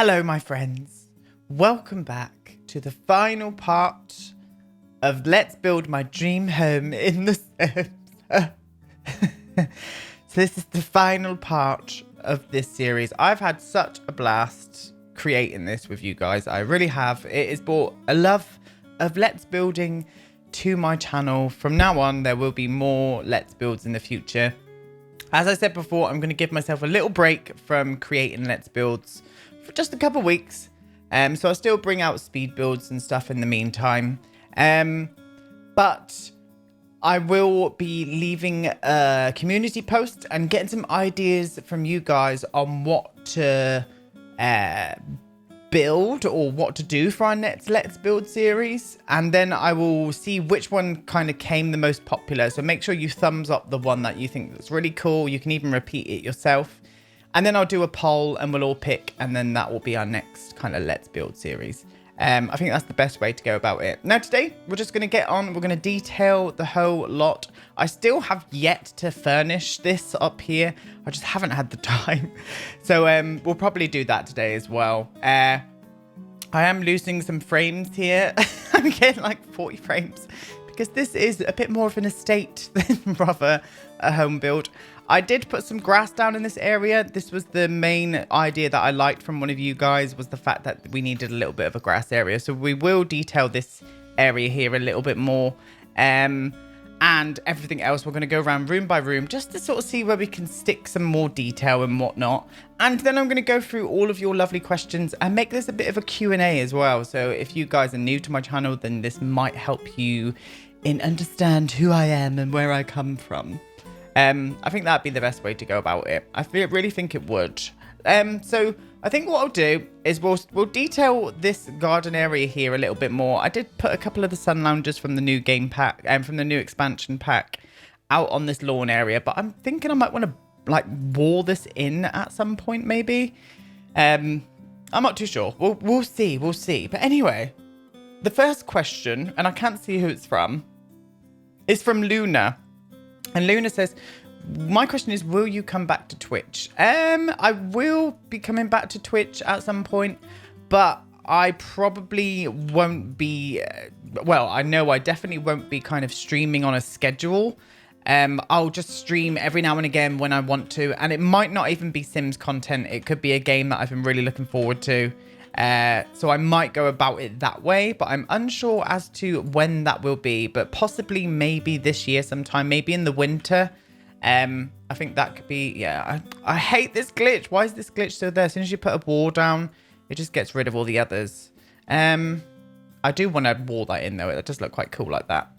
Hello, my friends. Welcome back to the final part of Let's Build My Dream Home in the Sims. So this is the final part of this series. I've had such a blast creating this with you guys. I really have. It has brought a love of Let's Building to my channel. From now on, there will be more Let's Builds in the future. As I said before, I'm going to give myself a little break from creating Let's Builds for just a couple weeks. So I'll still bring out speed builds and stuff in the meantime. But I will be leaving a community post and getting some ideas from you guys on what to build or what to do for our next Let's Build series. And then I will see which one kind of came the most popular. So make sure you thumbs up the one that you think that's really cool. You can even repeat it yourself. And then I'll do a poll and we'll all pick. And then that will be our next kind of Let's Build series. I think that's the best way to go about it. Now today, we're just going to get on. We're going to detail the whole lot. I still have yet to furnish this up here. I just haven't had the time. So we'll probably do that today as well. I am losing some frames here. I'm getting like 40 frames because this is a bit more of an estate than rather a home build. I did put some grass down in this area. This was the main idea that I liked from one of you guys, was the fact that we needed a little bit of a grass area. So we will detail this area here a little bit more. And everything else, we're going to go around room by room just to sort of see where we can stick some more detail and whatnot. And then I'm going to go through all of your lovely questions and make this a bit of a Q&A as well. So if you guys are new to my channel, then this might help you in understand who I am and where I come from. I think that'd be the best way to go about it. I really think it would. So I think what I'll do is we'll detail this garden area here a little bit more. I did put a couple of the sun loungers from the new game pack and from the new expansion pack out on this lawn area, but I'm thinking I might want to like wall this in at some point maybe. I'm not too sure. We'll see. But anyway, the first question, and I can't see who it's from, is from Luna. And Luna says, my question is, will you come back to Twitch? I will be coming back to Twitch at some point, but I probably won't be, well, I know I definitely won't be kind of streaming on a schedule. I'll just stream every now and again when I want to, and it might not even be Sims content. It could be a game that I've been really looking forward to. So I might go about it that way, but I'm unsure as to when that will be, but possibly maybe this year sometime, maybe in the winter. I think that could be, yeah, I hate this glitch. Why is this glitch still there? As soon as you put a wall down, it just gets rid of all the others. I do want to wall that in though. It does look quite cool like that.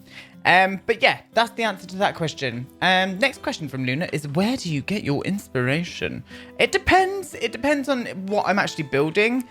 But yeah, that's the answer to that question. Next question from Luna is, where do you get your inspiration? It depends. It depends on what I'm actually building.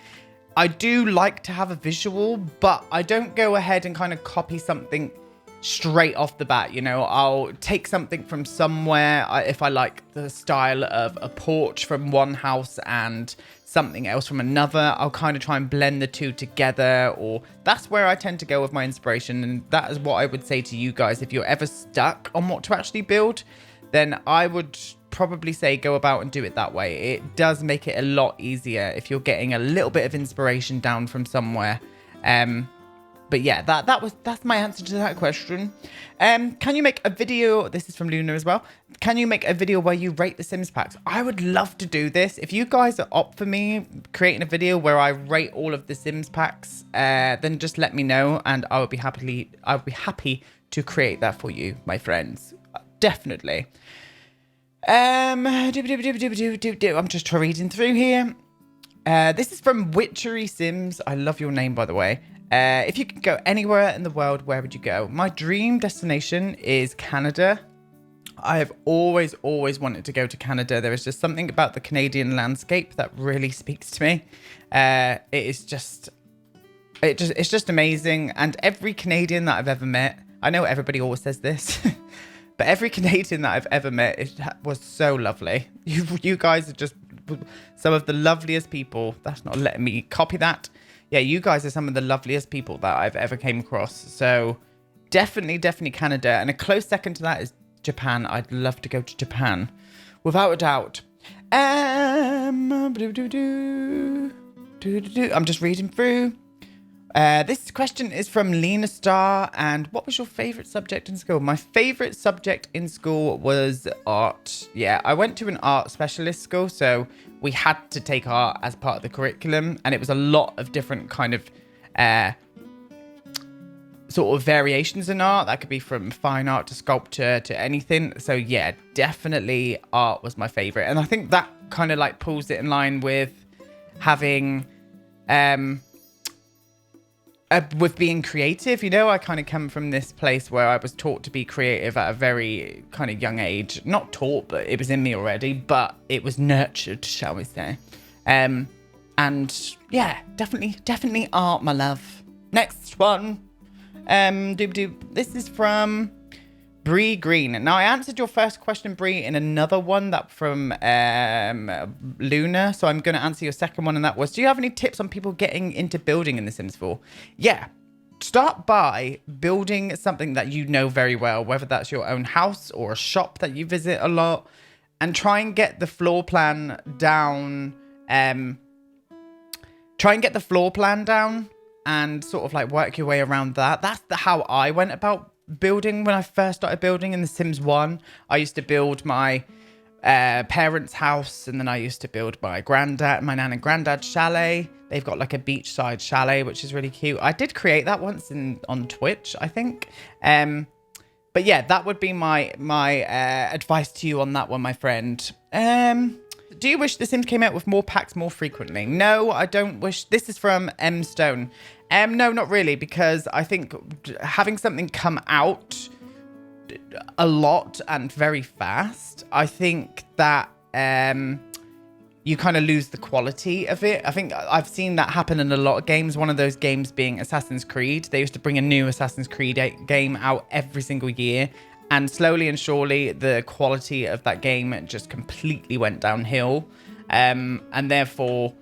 I do like to have a visual, but I don't go ahead and kind of copy something straight off the bat. You know, I'll take something from somewhere. If I like the style of a porch from one house and something else from another, I'll kind of try and blend the two together, or that's where I tend to go with my inspiration. And that is what I would say to you guys. If you're ever stuck on what to actually build, then I would probably say go about and do it that way. It does make it a lot easier if you're getting a little bit of inspiration down from somewhere. But yeah, that's my answer to that question. Can you make a video? This is from Luna as well. Can you make a video where you rate the Sims packs? I would love to do this. If you guys are up for me creating a video where I rate all of the Sims packs, then just let me know, and I would be happy to create that for you, my friends. Definitely. I'm just reading through here. This is from Witchery Sims. I love your name, by the way. If you could go anywhere in the world, where would you go? My dream destination is Canada. I have always wanted to go to Canada. There is just something about the Canadian landscape that really speaks to me. It's just amazing. And every Canadian that I've ever met, I know everybody always says this, but every Canadian that I've ever met was so lovely. You guys are just some of the loveliest people. That's not letting me copy that. Yeah, you guys are some of the loveliest people that I've ever came across. So definitely Canada. And a close second to that is Japan. I'd love to go to Japan, without a doubt. I'm just reading through. This question is from Lena Star. And what was your favorite subject in school? My favorite subject in school was art. Yeah, I went to an art specialist school, so we had to take art as part of the curriculum, and it was a lot of different kind of sort of variations in art. That could be from fine art to sculpture to anything. So yeah, definitely art was my favorite, and I think that kind of like pulls it in line with having with being creative. You know, I kind of come from this place where I was taught to be creative at a very kind of young age. Not taught, but it was in me already, but it was nurtured, shall we say. And yeah, definitely art, my love. Next one. This is from Bree Green. Now, I answered your first question, Bree, in another one that from Luna. So I'm going to answer your second one, and that was, do you have any tips on people getting into building in The Sims 4? Yeah. Start by building something that you know very well, whether that's your own house or a shop that you visit a lot, and try and get the floor plan down. And sort of like work your way around that. That's how I went about building when I first started building in The Sims 1. I used to build my parents' house, and then I used to build my nan and granddad's chalet. They've got like a beachside chalet, which is really cute. I did create that once on Twitch, I think. But yeah, that would be my advice to you on that one, my friend. Do you wish The Sims came out with more packs more frequently? No, I don't wish. This is from M Stone. No, not really, because I think having something come out a lot and very fast, I think that you kind of lose the quality of it. I think I've seen that happen in a lot of games. One of those games being Assassin's Creed. They used to bring a new Assassin's Creed game out every single year. And slowly and surely, the quality of that game just completely went downhill. And therefore,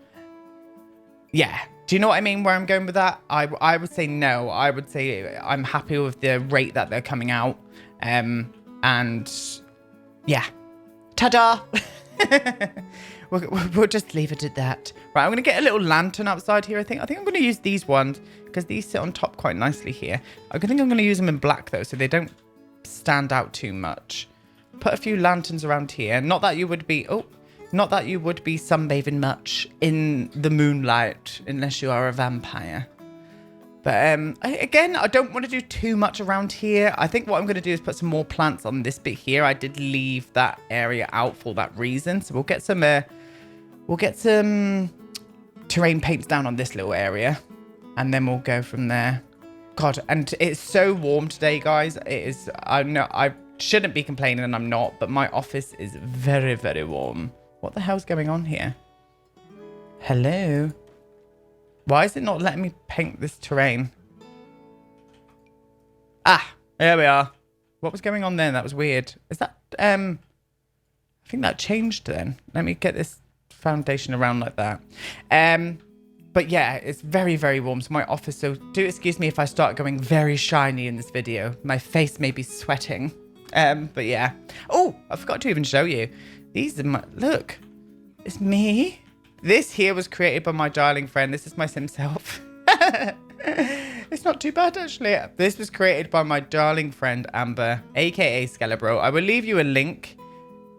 yeah. Do you know what I mean, where I'm going with that? I would say no. I would say I'm happy with the rate that they're coming out. And yeah. Ta-da! We'll just leave it at that. Right, I'm going to get a little lantern outside here, I think. I think I'm going to use these ones because these sit on top quite nicely here. I think I'm going to use them in black, though, so they don't stand out too much. Put a few lanterns around here. Not that you would be sunbathing much in the moonlight unless you are a vampire. But again, I don't want to do too much around here. I think what I'm going to do is put some more plants on this bit here. I did leave that area out for that reason. So we'll get some terrain paints down on this little area, and then we'll go from there. God, and it's so warm today, guys. It is. I know I shouldn't be complaining, and I'm not, but my office is very, very warm. What the hell's going on here? Hello? Why is it not letting me paint this terrain? Ah, there we are. What was going on then? That was weird. Is that, I think that changed then. Let me get this foundation around like that. But yeah, it's very, very warm. So my office, so do excuse me if I start going very shiny in this video. My face may be sweating. But yeah. Oh, I forgot to even show you. These are my, look, it's me. This here was created by my darling friend. This is my sim self. It's not too bad, actually. This was created by my darling friend, Amber, aka Skelebro. I will leave you a link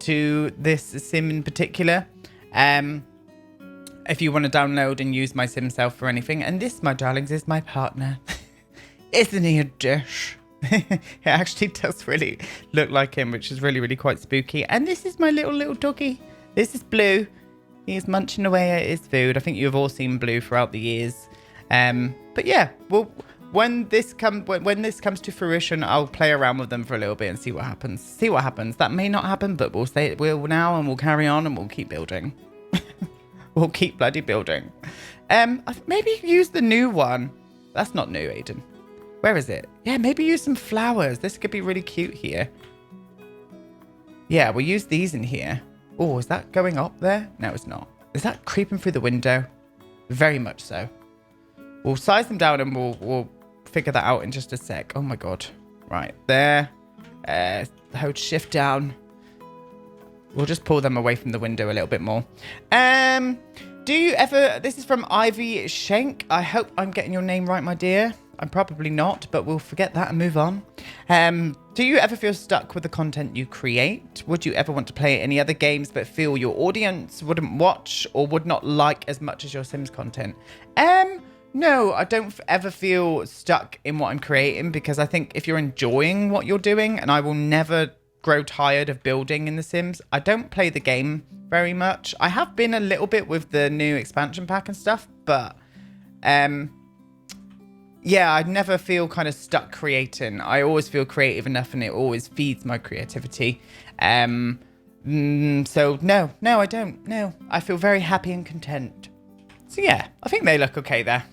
to this sim in particular. If you want to download and use my sim self for anything. And this, my darlings, is my partner. Isn't he a dish? It actually does really look like him, which is really, really quite spooky. And this is my little doggy. This is Blue. He is munching away at his food. I think you've all seen Blue throughout the years. But yeah, well, when this comes to fruition, I'll play around with them for a little bit and see what happens. That may not happen, but we'll say it will now, and we'll carry on, and we'll keep building. We'll keep bloody building. Maybe use the new one. That's not new, Aiden. Where is it? Yeah, maybe use some flowers. This could be really cute here. Yeah, we'll use these in here. Oh, is that going up there? No, it's not. Is that creeping through the window? Very much so. We'll size them down and we'll figure that out in just a sec. Oh my god. Right, there. Hold shift down. We'll just pull them away from the window a little bit more. Do you ever, this is from Ivy Schenk. I hope I'm getting your name right, my dear. I'm probably not, but we'll forget that and move on. Do you ever feel stuck with the content you create? Would you ever want to play any other games but feel your audience wouldn't watch or would not like as much as your Sims content? No, I don't ever feel stuck in what I'm creating because I think if you're enjoying what you're doing, and I will never grow tired of building in The Sims. I don't play the game very much. I have been a little bit with the new expansion pack and stuff, but yeah, I never feel kind of stuck creating. I always feel creative enough and it always feeds my creativity. So no, I don't. No, I feel very happy and content. So yeah, I think they look okay there.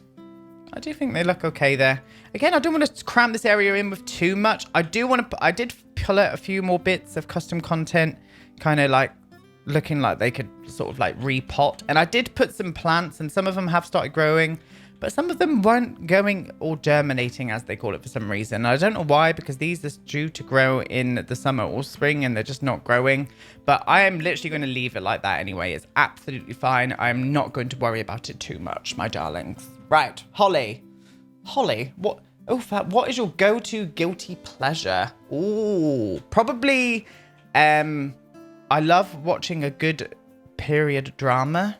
I do think they look okay there. Again, I don't want to cram this area in with too much. I did pull out a few more bits of custom content, kind of like looking like they could sort of like repot. And I did put some plants and some of them have started growing, but some of them weren't going or germinating as they call it for some reason. I don't know why, because these are due to grow in the summer or spring and they're just not growing. But I am literally going to leave it like that anyway. It's absolutely fine. I'm not going to worry about it too much, my darlings. Right, Holly, what? Oh, what is your go-to guilty pleasure? Ooh, probably. I love watching a good period drama.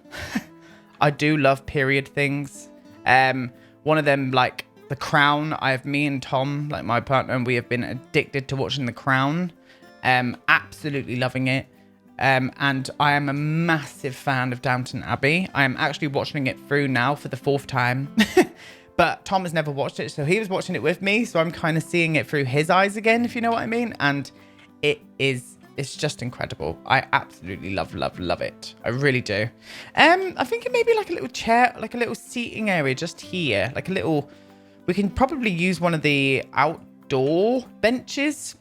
I do love period things. One of them, like The Crown. Me and Tom, like my partner, and we have been addicted to watching The Crown. Absolutely loving it. And I am a massive fan of Downton Abbey. I am actually watching it through now for the 4th time. But Tom has never watched it, so he was watching it with me. So I'm kind of seeing it through his eyes again, if you know what I mean. And it's just incredible. I absolutely love it. I really do. I think it may be like a little chair, like a little seating area just here. Like a little, we can probably use one of the outdoor benches.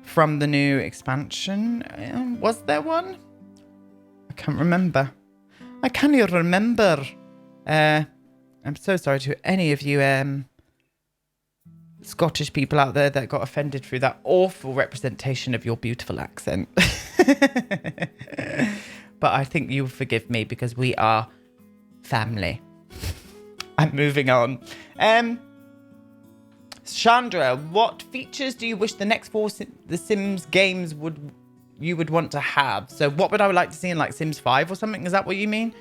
From the new expansion. Was there one? I can't remember. I'm so sorry to any of you Scottish people out there that got offended through that awful representation of your beautiful accent. But I think you'll forgive me because we are family. I'm moving on. Chandra, what features do you wish the next 4 The Sims games you would want to have? So what would I like to see in like Sims 5 or something? Is that what you mean?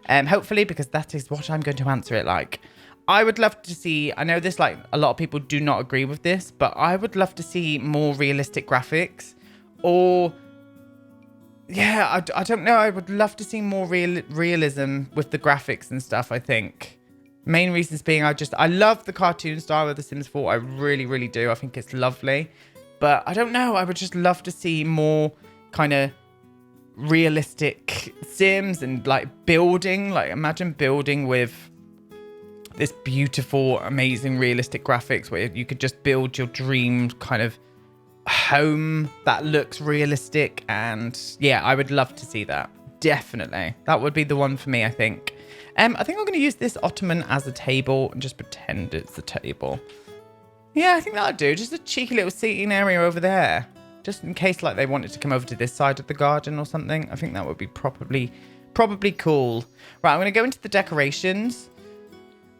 Hopefully, because that is what I'm going to answer it like. I would love to see, I know this, like a lot of people do not agree with this, but I would love to see more realistic graphics, or yeah, I don't know. I would love to see more realism with the graphics and stuff, I think. Main reasons being I love the cartoon style of The Sims 4. I really, really do. I think it's lovely. But I don't know. I would just love to see more kind of realistic Sims and like building. Like imagine building with this beautiful, amazing, realistic graphics where you could just build your dream kind of home that looks realistic. And yeah, I would love to see that. Definitely. That would be the one for me, I think. I think I'm going to use this ottoman as a table and just pretend it's a table. Yeah, I think that'll do. Just a cheeky little seating area over there. Just in case like they wanted to come over to this side of the garden or something. I think that would be probably cool. Right, I'm going to go into the decorations.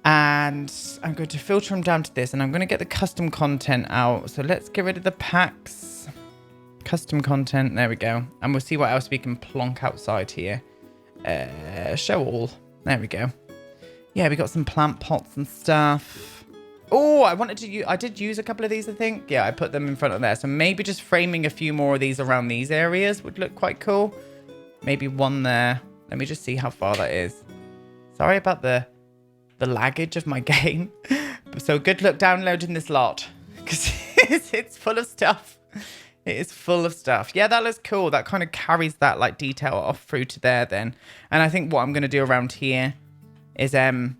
And I'm going to filter them down to this. And I'm going to get the custom content out. So let's get rid of the packs. Custom content. There we go. And we'll see what else we can plonk outside here. Show all. There we go. Yeah, we got some plant pots and stuff. Oh, I did use a couple of these, I think. Yeah, I put them in front of there. So maybe just framing a few more of these around these areas would look quite cool. Maybe one there. Let me just see how far that is. Sorry about the laggage of my game. So good luck downloading this lot. Because it's full of stuff. It is full of stuff. Yeah, that looks cool. That kind of carries that like detail off through to there then. And I think what I'm going to do around here is, no,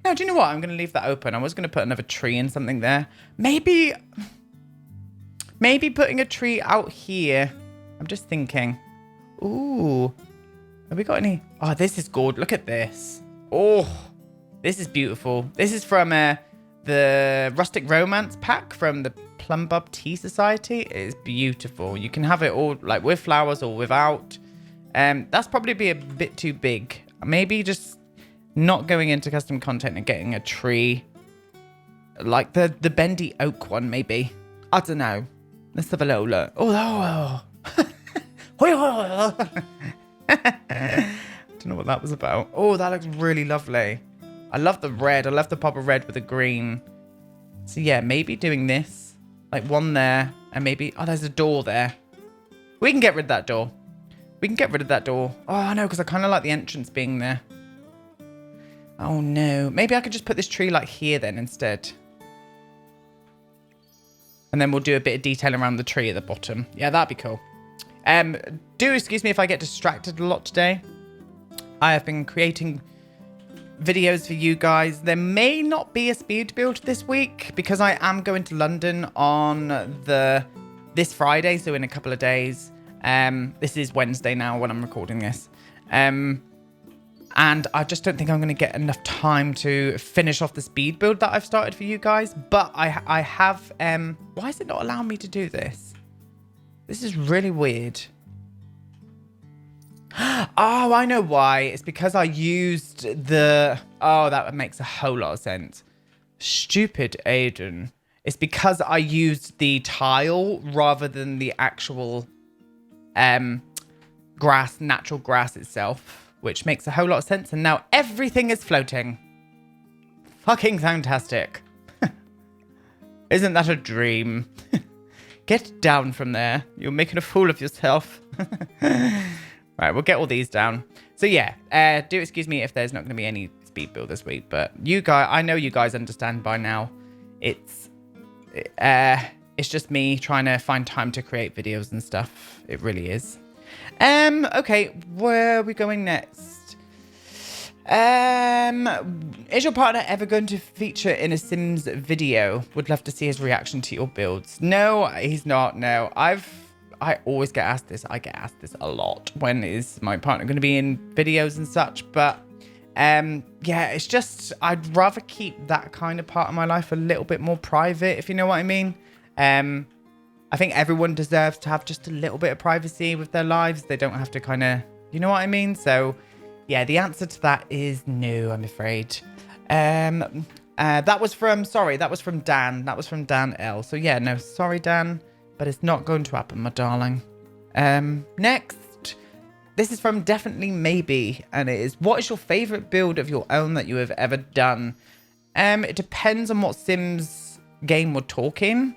do you know what? I'm going to leave that open. I was going to put another tree and something there. Maybe putting a tree out here. I'm just thinking. Ooh. Have we got any? Oh, this is good. Look at this. Oh, this is beautiful. This is from the Rustic Romance pack from the Plumbub Tea Society. It is beautiful. You can have it all like with flowers or without. That's probably be a bit too big. Maybe just not going into custom content and getting a tree. Like the bendy oak one, maybe. I don't know. Let's have a little look. Oh. I don't know what that was about. Oh, that looks really lovely. I love the red. I love the pop of red with the green. So yeah, maybe doing this. Like one there. And maybe... Oh, there's a door there. We can get rid of that door. We can get rid of that door. Oh, no, because I kind of like the entrance being there. Oh, no. Maybe I could just put this tree like here then instead. And then we'll do a bit of detail around the tree at the bottom. Yeah, that'd be cool. Do excuse me if I get distracted a lot today. I have been creating videos for you guys. There may not be a speed build this week because I am going to London on this Friday, so in a couple of days. This is Wednesday now when I'm recording this. And I just don't think I'm going to get enough time to finish off the speed build that I've started for you guys. But I have... why is it not allowing me to do this? This is really weird. Oh, I know why. It's because I used the... Oh, that makes a whole lot of sense. Stupid Aiden. It's because I used the tile rather than the actual grass, natural grass itself, which makes a whole lot of sense. And now everything is floating. Fucking fantastic. Isn't that a dream? Get down from there. You're making a fool of yourself. Right, we'll get all these down. So yeah, do excuse me if there's not going to be any speed build this week, but you guys, I know you guys understand by now. It's just me trying to find time to create videos and stuff. It really is. Okay, where are we going next? Is your partner ever going to feature in a Sims video? Would love to see his reaction to your builds. No, he's not. No, I always get asked this. I get asked this a lot. When is my partner going to be in videos and such? But yeah, it's just I'd rather keep that kind of part of my life a little bit more private, if you know what I mean. I think everyone deserves to have just a little bit of privacy with their lives. They don't have to kind of, you know what I mean? So yeah, the answer to that is no, I'm afraid. That was from Dan. That was from Dan L. So yeah, no, sorry, Dan. But it's not going to happen, my darling. Next. This is from Definitely Maybe. And it is, what is your favourite build of your own that you have ever done? It depends on what Sims game we're talking.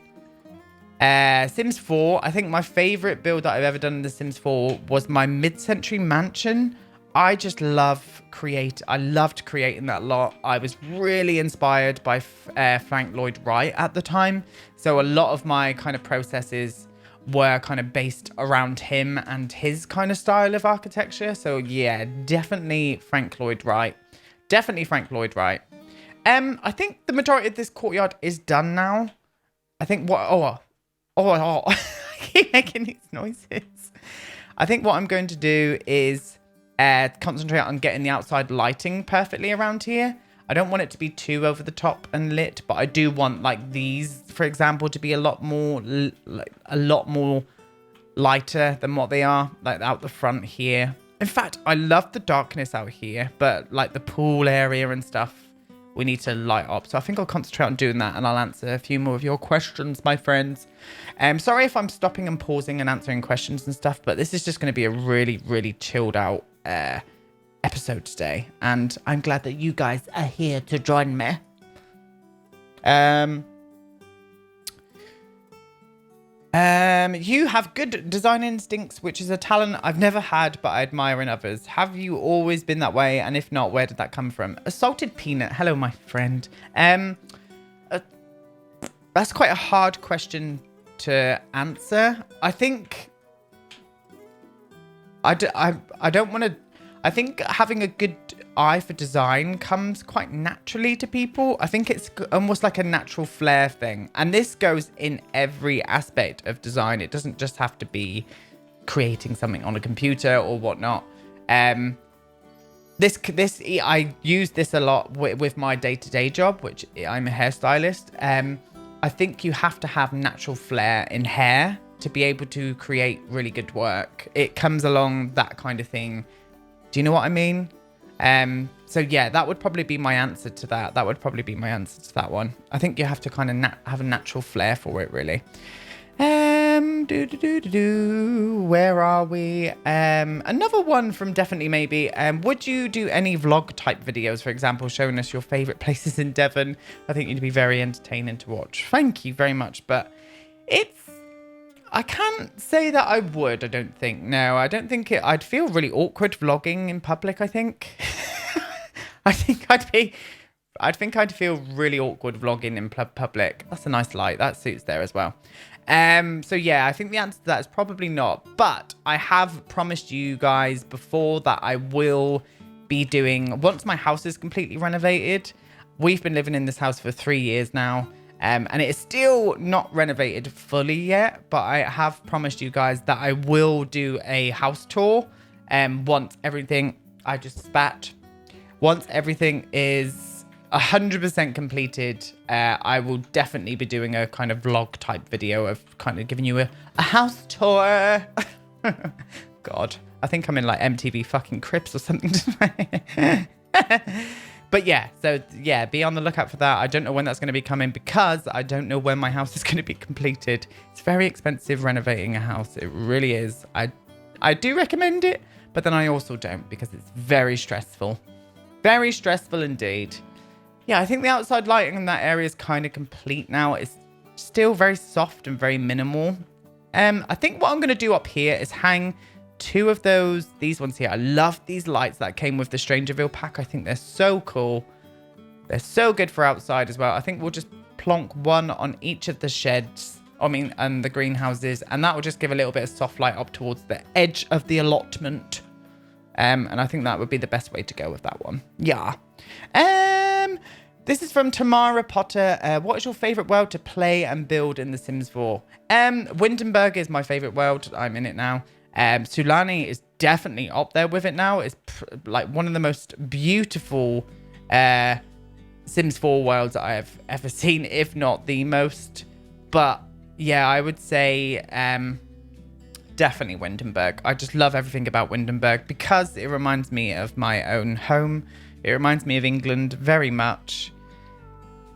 Sims 4. I think my favourite build that I've ever done in The Sims 4 was my mid-century mansion. I just loved creating that lot. I was really inspired by Frank Lloyd Wright at the time. So a lot of my kind of processes were kind of based around him and his kind of style of architecture. So yeah, definitely Frank Lloyd Wright. Definitely Frank Lloyd Wright. I think the majority of this courtyard is done now. I think I keep making these noises. I think what I'm going to do is concentrate on getting the outside lighting perfectly around here. I don't want it to be too over the top and lit, but I do want like these, for example, to be a lot more lighter than what they are, like out the front here. In fact, I love the darkness out here, but like the pool area and stuff, we need to light up. So I think I'll concentrate on doing that, and I'll answer a few more of your questions, my friends. Sorry if I'm stopping and pausing and answering questions and stuff, but this is just going to be a really, really chilled out episode today, and I'm glad that you guys are here to join me. You have good design instincts, which is a talent I've never had, but I admire in others. Have you always been that way? And if not, where did that come from? Assaulted Peanut. Hello, my friend. That's quite a hard question to answer. I think I don't want to... I think having a good eye for design comes quite naturally to people. I think it's almost like a natural flair thing. And this goes in every aspect of design. It doesn't just have to be creating something on a computer or whatnot. I use this a lot with my day-to-day job, which I'm a hairstylist. I think you have to have natural flair in hair to be able to create really good work. It comes along that kind of thing. Do you know what I mean? So yeah, that would probably be my answer to that. That would probably be my answer to that one. I think you have to kind of have a natural flair for it, really. Where are we? Another one from Definitely Maybe. Would you do any vlog type videos, for example, showing us your favorite places in Devon? I think you'd be very entertaining to watch. Thank you very much. But I can't say that I would, I don't think. No, I don't think I'd feel really awkward vlogging in public, I think. I think I'd feel really awkward vlogging in public. That's a nice light. That suits there as well. So yeah, I think the answer to that is probably not. But I have promised you guys before that I will be doing, once my house is completely renovated. We've been living in this house for 3 years now. And it is still not renovated fully yet, but I have promised you guys that I will do a house tour. Once everything, once everything is 100% completed, I will definitely be doing a kind of vlog type video of kind of giving you a house tour. God, I think I'm in like MTV fucking Crips or something. But yeah, so yeah, be on the lookout for that. I don't know when that's going to be coming because I don't know when my house is going to be completed. It's very expensive renovating a house. It really is. I do recommend it, but then I also don't because it's very stressful. Very stressful indeed. Yeah, I think the outside lighting in that area is kind of complete now. It's still very soft and very minimal. I think what I'm going to do up here is hang 2 of these ones here. I love these lights that came with the Strangerville pack. I think they're so cool. They're so good for outside as well. I think we'll just plonk one on each of the sheds, and the greenhouses, and that will just give a little bit of soft light up towards the edge of the allotment. And I think that would be the best way to go with that one. Yeah. This is from Tamara Potter. What is your favorite world to play and build in The Sims 4? Windenburg is my favorite world. I'm in it now. Sulani is definitely up there with it now. It's like one of the most beautiful Sims 4 worlds that I have ever seen, if not the most. But yeah, I would say definitely Windenburg. I just love everything about Windenburg because it reminds me of my own home. It reminds me of England very much.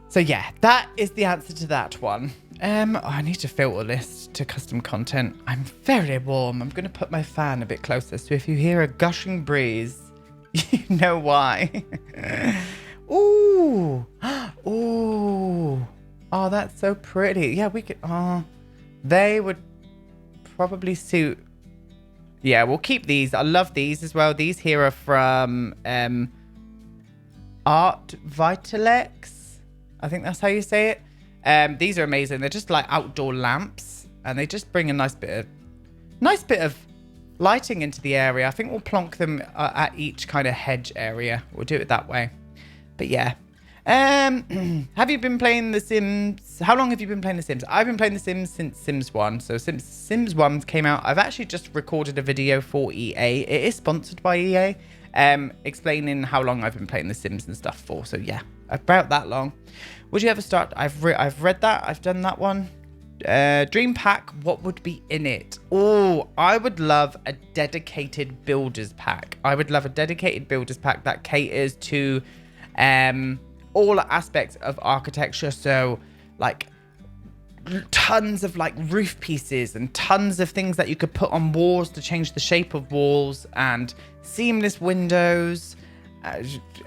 So yeah, that is the answer to that one. I need to filter this to custom content. I'm very warm. I'm going to put my fan a bit closer. So if you hear a gushing breeze, you know why. Ooh. Ooh. Oh, that's so pretty. Yeah, we could. Oh, they would probably suit. Yeah, we'll keep these. I love these as well. These here are from Art Vitalex. I think that's how you say it. These are amazing. They're just like outdoor lamps, and they just bring a nice bit of lighting into the area. I think we'll plonk them at each kind of hedge area. We'll do it that way. But yeah. Have you been playing The Sims? How long have you been playing The Sims? I've been playing The Sims since Sims 1. So since Sims 1 came out, I've actually just recorded a video for EA. It is sponsored by EA. Explaining how long I've been playing The Sims and stuff for. So yeah, about that long. Would you ever start? I've read that. I've done that one. Dream pack. What would be in it? Oh, I would love a dedicated builders pack. I would love a dedicated builders pack that caters to all aspects of architecture. So like tons of like roof pieces and tons of things that you could put on walls to change the shape of walls and seamless windows,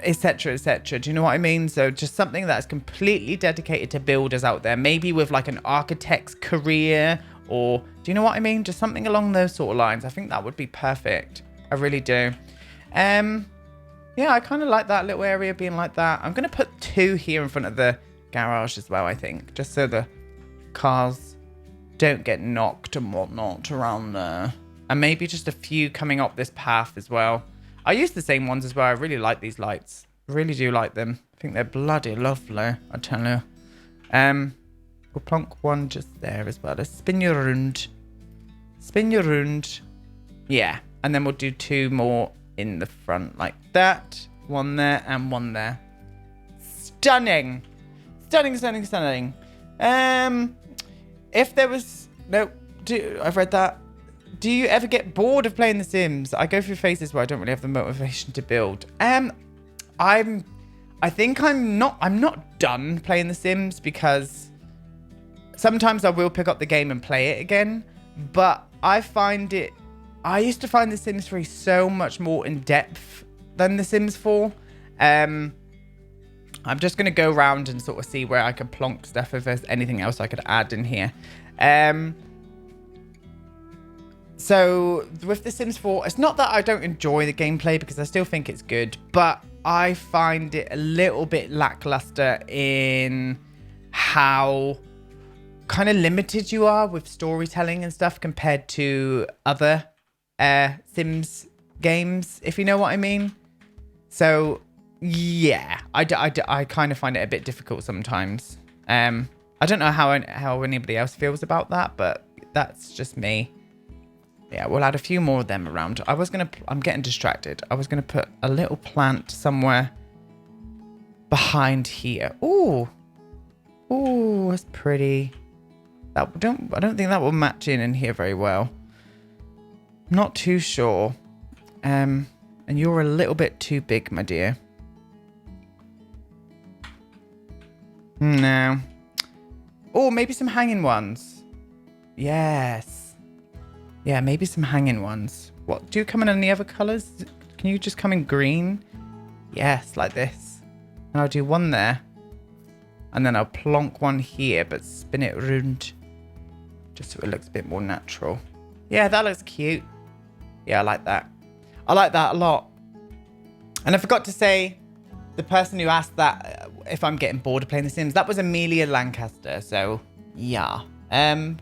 etc, etc. Do you know what I mean? So just something that's completely dedicated to builders out there, maybe with like an architect's career, or do you know what I mean? Just something along those sort of lines. I think that would be perfect. I really do. Yeah, I kind of like that little area being like that. I'm going to put 2 here in front of the garage as well, I think, just so the cars don't get knocked and whatnot around there. And maybe just a few coming up this path as well. I use the same ones as well. I really like these lights. Really do like them. I think they're bloody lovely, I tell you. We'll plonk one just there as well. Let's spin you around. Spin you around. Yeah. And then we'll do 2 more in the front like that. One there and one there. Stunning. Stunning, stunning, stunning. If there was... No, I've read that. Do you ever get bored of playing The Sims? I go through phases where I don't really have the motivation to build. I think I'm not done playing The Sims, because sometimes I will pick up the game and play it again, but I used to find The Sims 3 so much more in depth than The Sims 4. I'm just going to go around and sort of see where I could plonk stuff, if there's anything else I could add in here. So with The Sims 4, it's not that I don't enjoy the gameplay, because I still think it's good, but I find it a little bit lackluster in how kind of limited you are with storytelling and stuff compared to other Sims games, if you know what I mean. So yeah, I kind of find it a bit difficult sometimes. I don't know how anybody else feels about that, but that's just me. Yeah, we'll add a few more of them around. I'm getting distracted. I was gonna put a little plant somewhere behind here. Ooh, that's pretty. I don't think that will match in here very well. Not too sure. And you're a little bit too big, my dear. No. Oh, maybe some hanging ones. Yes. Yeah, maybe some hanging ones. What? Do you come in any other colors? Can you just come in green? Yes, like this. And I'll do one there. And then I'll plonk one here, but spin it around. Just so it looks a bit more natural. Yeah, that looks cute. Yeah, I like that. I like that a lot. And I forgot to say, the person who asked that, if I'm getting bored of playing The Sims, that was Amelia Lancaster. So, yeah. And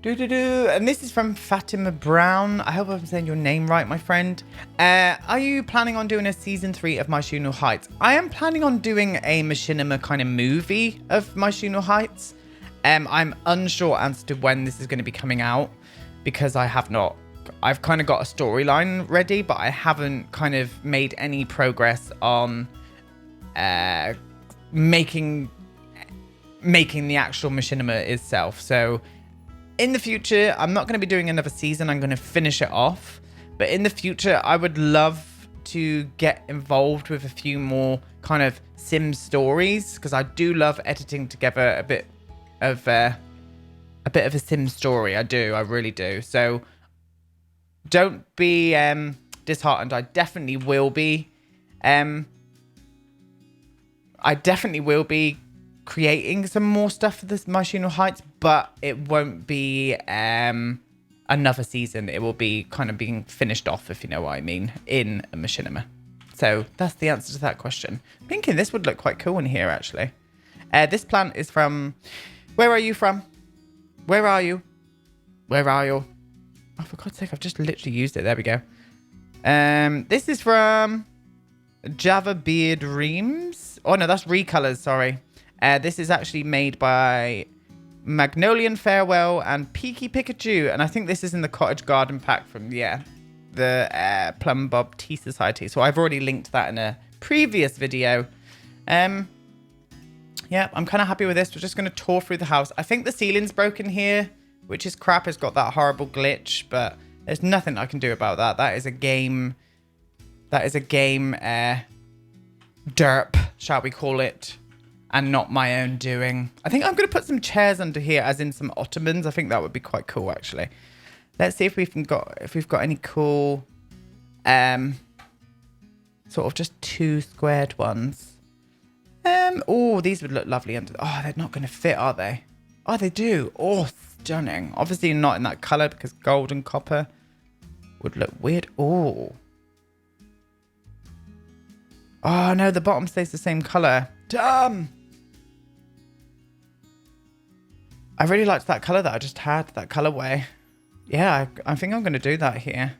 this is from Fatima Brown. I hope I'm saying your name right, my friend. Are you planning on doing a season 3 of My Shuno Heights? I am planning on doing a machinima kind of movie of My Shuno Heights. I'm unsure as to when this is going to be coming out, because I've kind of got a storyline ready, but I haven't kind of made any progress on making the actual machinima itself. So in the future, I'm not going to be doing another season. I'm going to finish it off. But in the future, I would love to get involved with a few more kind of Sim stories, because I do love editing together a bit of a Sim story. I really do. So don't be disheartened. I definitely will be creating some more stuff for this My Shuno Heights, but it won't be another season. It will be kind of being finished off, if you know what I mean, in a machinima. So that's the answer to that question. I'm thinking this would look quite cool in here, actually. This plant is from... Where are you from? Where are you? Where are you? Oh, for God's sake, I've just literally used it. There we go. This is from Java Beard Reams. Oh, no, that's Recolors, sorry. This is actually made by Magnolian Farewell and Peaky Pikachu. And I think this is in the Cottage Garden pack from, the Plum Bob Tea Society. So I've already linked that in a previous video. Yeah, I'm kind of happy with this. We're just going to tour through the house. I think the ceiling's broken here, which is crap. It's got that horrible glitch, but there's nothing I can do about that. That is a game derp, shall we call it, and not my own doing. I think I'm going to put some chairs under here, as in some ottomans. I think that would be quite cool, actually. Let's see if we've got any cool, sort of just 2 squared ones. Oh, these would look lovely under. Oh, they're not going to fit, are they? Oh, they do. Oh, stunning. Obviously not in that color, because gold and copper would look weird. Oh. Oh, no, the bottom stays the same color. Dumb. I really liked that color that I just had, that colorway. Yeah, I think I'm going to do that here.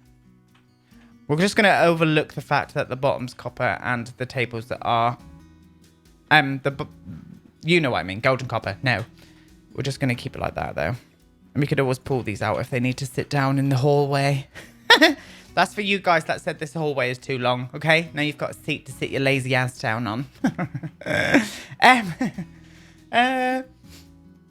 We're just going to overlook the fact that the bottom's copper and the tables that are... you know what I mean, gold and copper. No, we're just going to keep it like that, though. And we could always pull these out if they need to sit down in the hallway. That's for you guys that said this hallway is too long, okay? Now you've got a seat to sit your lazy ass down on.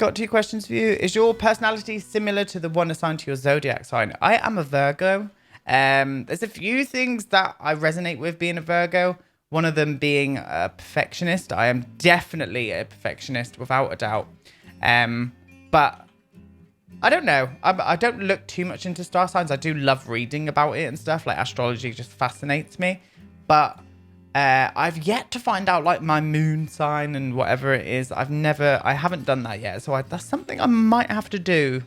Got 2 questions for you. Is your personality similar to the one assigned to your zodiac sign? I am a Virgo. There's a few things that I resonate with being a Virgo. One of them being a perfectionist. I am definitely a perfectionist, without a doubt. But I don't know. I don't look too much into star signs. I do love reading about it and stuff. Like astrology just fascinates me. But I've yet to find out like my moon sign and whatever it is. I haven't done that yet. So that's something I might have to do.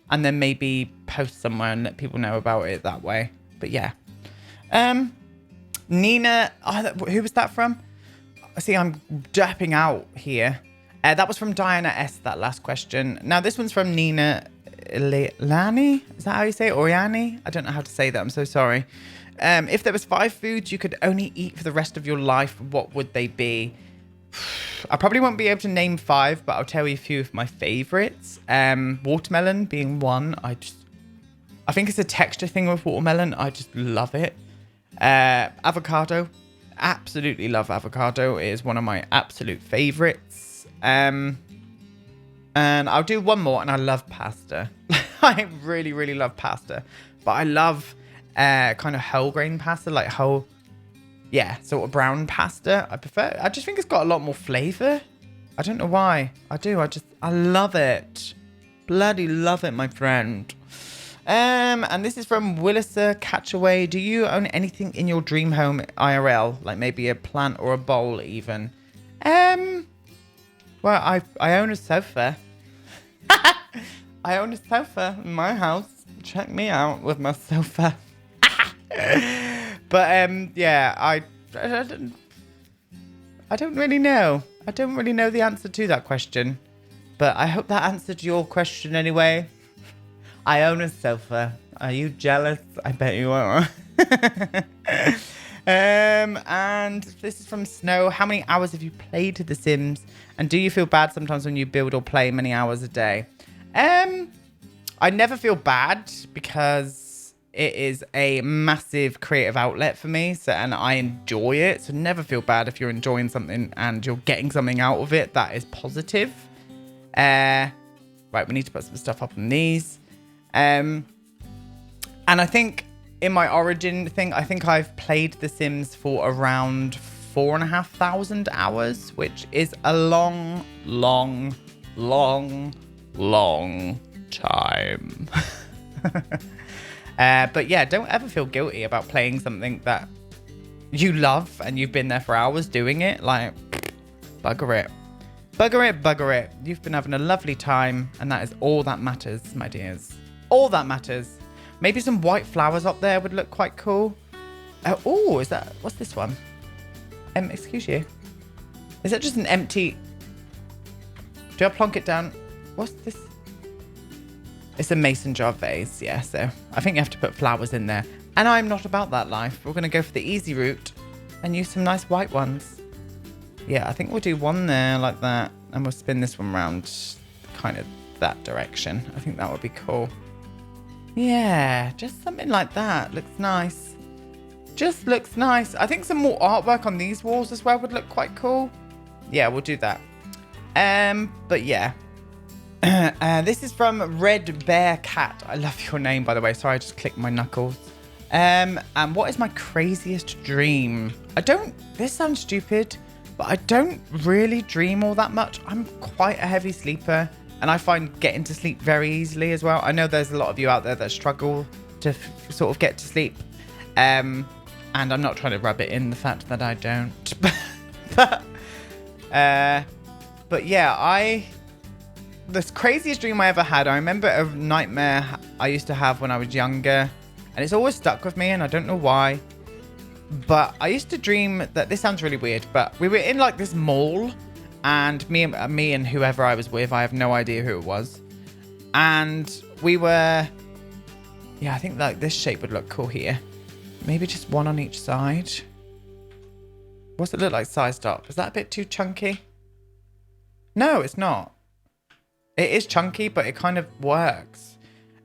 And then maybe post somewhere and let people know about it that way. But yeah. Nina, who was that from? See, I'm dapping out here. That was from Diana S, that last question. Now, this one's from Nina Lani. Is that how you say it? Oriani? I don't know how to say that. I'm so sorry. If there was 5 foods you could only eat for the rest of your life, what would they be? I probably won't be able to name 5, but I'll tell you a few of my favorites. Watermelon being one. I think it's a texture thing with watermelon. I just love it. Avocado. Absolutely love avocado. It is one of my absolute favorites. And I'll do one more, and I love pasta. I really, really love pasta. But I love kind of whole grain pasta, like sort of brown pasta. I just think it's got a lot more flavor. I don't know why. I love it. Bloody love it, my friend. And this is from Willisa Catchaway. Do you own anything in your dream home IRL? Like maybe a plant or a bowl even? Well, I own a sofa. I own a sofa in my house. Check me out with my sofa. But yeah, I don't really know. I don't really know the answer to that question. But I hope that answered your question anyway. I own a sofa. Are you jealous? I bet you are. And this is from Snow. How many hours have you played The Sims? And do you feel bad sometimes when you build or play many hours a day? I never feel bad because it is a massive creative outlet for me. And I enjoy it. So never feel bad if you're enjoying something and you're getting something out of it that is positive. Right, we need to put some stuff up on these. And I think in my origin thing, I think I've played The Sims for around 4,500 hours, which is a long time. But yeah, don't ever feel guilty about playing something that you love and you've been there for hours doing it. Like, bugger it. Bugger it. You've been having a lovely time, and that is all that matters, my dears. All that matters. Maybe some white flowers up there would look quite cool. Oh, is that... What's this one? Excuse you. Is that just an empty... Do I plonk it down? What's this? It's a mason jar vase, yeah. So I think you have to put flowers in there. And I'm not about that life. We're going to go for the easy route and use some nice white ones. Yeah, I think we'll do one there like that. And we'll spin this one around kind of that direction. I think that would be cool. Yeah, just something like that. Looks nice. Just looks nice. I think some more artwork on these walls as well would look quite cool. Yeah, we'll do that. But yeah. This is from Red Bear Cat. I love your name, by the way. Sorry, I just clicked my knuckles. And what is my craziest dream? This sounds stupid, but I don't really dream all that much. I'm quite a heavy sleeper. And I find getting to sleep very easily as well. I know there's a lot of you out there that struggle to sort of get to sleep. And I'm not trying to rub it in the fact that I don't. But yeah, the craziest dream I ever had, I remember a nightmare I used to have when I was younger. And it's always stuck with me and I don't know why. But I used to dream that, this sounds really weird, but we were in like this mall. And me and whoever I was with, I have no idea who it was. And we were... Yeah, I think like this shape would look cool here. Maybe just one on each side. What's it look like sized up? Is that a bit too chunky? No, it's not. It is chunky, but it kind of works.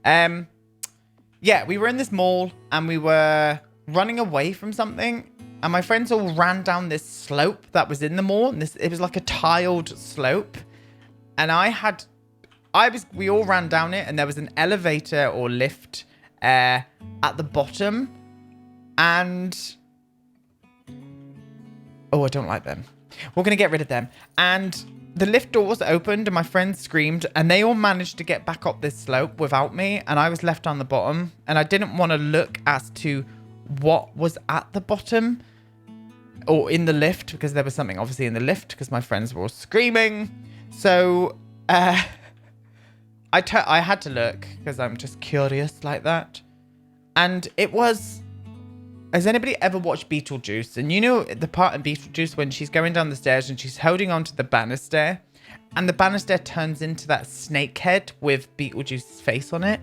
Yeah, we were in this mall and we were running away from something. And my friends all ran down this slope that was in the mall. And it was like a tiled slope. And I had we all ran down it, and there was an elevator or lift at the bottom, and oh, I don't like them. We're gonna get rid of them. And the lift doors opened, and my friends screamed, and they all managed to get back up this slope without me, and I was left on the bottom, and I didn't want to look as to what was at the bottom or in the lift, because there was something obviously in the lift because my friends were all screaming. So I had to look because I'm just curious like that. And it was, has anybody ever watched Beetlejuice? And you know the part in Beetlejuice when she's going down the stairs and she's holding onto the banister, and the banister turns into that snake head with Beetlejuice's face on it?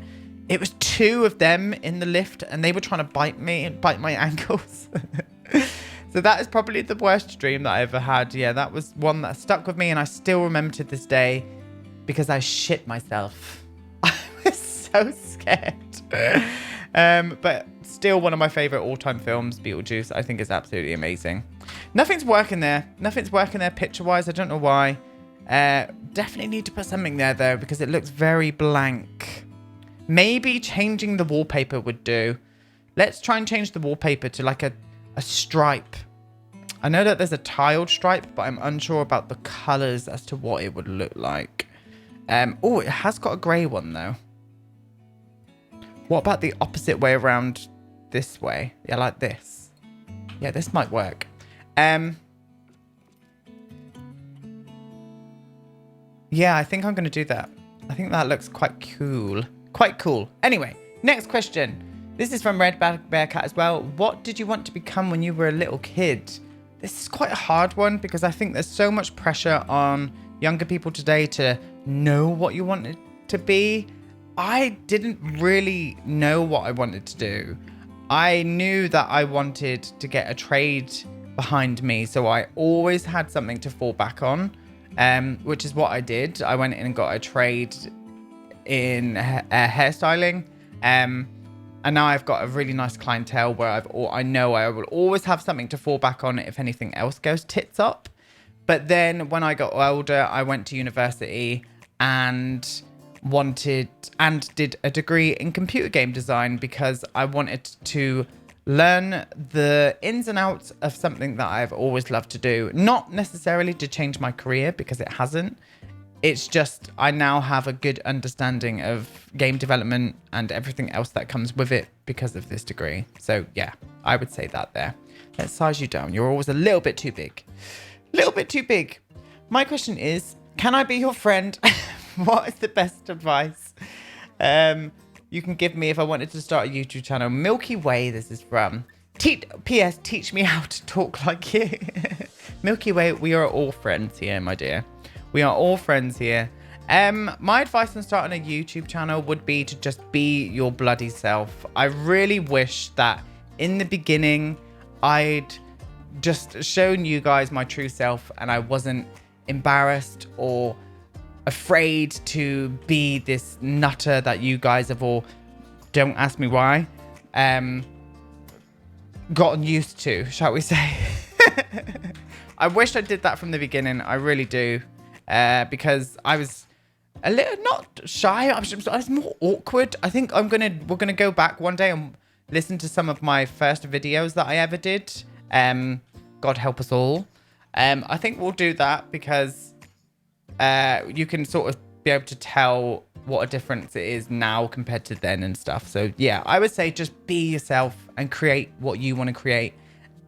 It was 2 of them in the lift, and they were trying to bite my ankles. So that is probably the worst dream that I ever had. Yeah, that was one that stuck with me, and I still remember to this day because I shit myself. I was so scared. But still one of my favorite all-time films, Beetlejuice. I think is absolutely amazing. Nothing's working there. Nothing's working there picture-wise. I don't know why. Definitely need to put something there, though, because it looks very blank. Maybe changing the wallpaper would do. Let's try and change the wallpaper to like a stripe. I know that there's a tiled stripe, but I'm unsure about the colors as to what it would look like. Oh, it has got a grey one, though. What about the opposite way around this way? Yeah, like this. Yeah, this might work. Yeah, I think I'm going to do that. I think that looks quite cool. Quite cool. Anyway, next question. This is from Red Bearcat as well. What did you want to become when you were a little kid? This is quite a hard one because I think there's so much pressure on younger people today to know what you wanted to be. I didn't really know what I wanted to do. I knew that I wanted to get a trade behind me, so I always had something to fall back on, which is what I did. I went in and got a trade in hairstyling, and now I've got a really nice clientele where I know I will always have something to fall back on if anything else goes tits up. But then when I got older, I went to university and did a degree in computer game design because I wanted to learn the ins and outs of something that I've always loved to do. Not necessarily to change my career, because it hasn't. It's just I now have a good understanding of game development and everything else that comes with it because of this degree. So yeah, I would say that there. Let's size you down. You're always a little bit too big. A little bit too big. My question is, can I be your friend? What is the best advice you can give me if I wanted to start a YouTube channel? Milky Way, this is from. P.S. Teach me how to talk like you. Milky Way, we are all friends here, my dear. We are all friends here. My advice on starting a YouTube channel would be to just be your bloody self. I really wish that in the beginning I'd just shown you guys my true self and I wasn't embarrassed or afraid to be this nutter that you guys have all, don't ask me why, gotten used to, shall we say. I wish I did that from the beginning. I really do. Because I was a little, not shy, I was more awkward. I think we're gonna go back one day and listen to some of my first videos that I ever did. God help us all. I think we'll do that because you can sort of be able to tell what a difference it is now compared to then and stuff. So yeah, I would say just be yourself and create what you want to create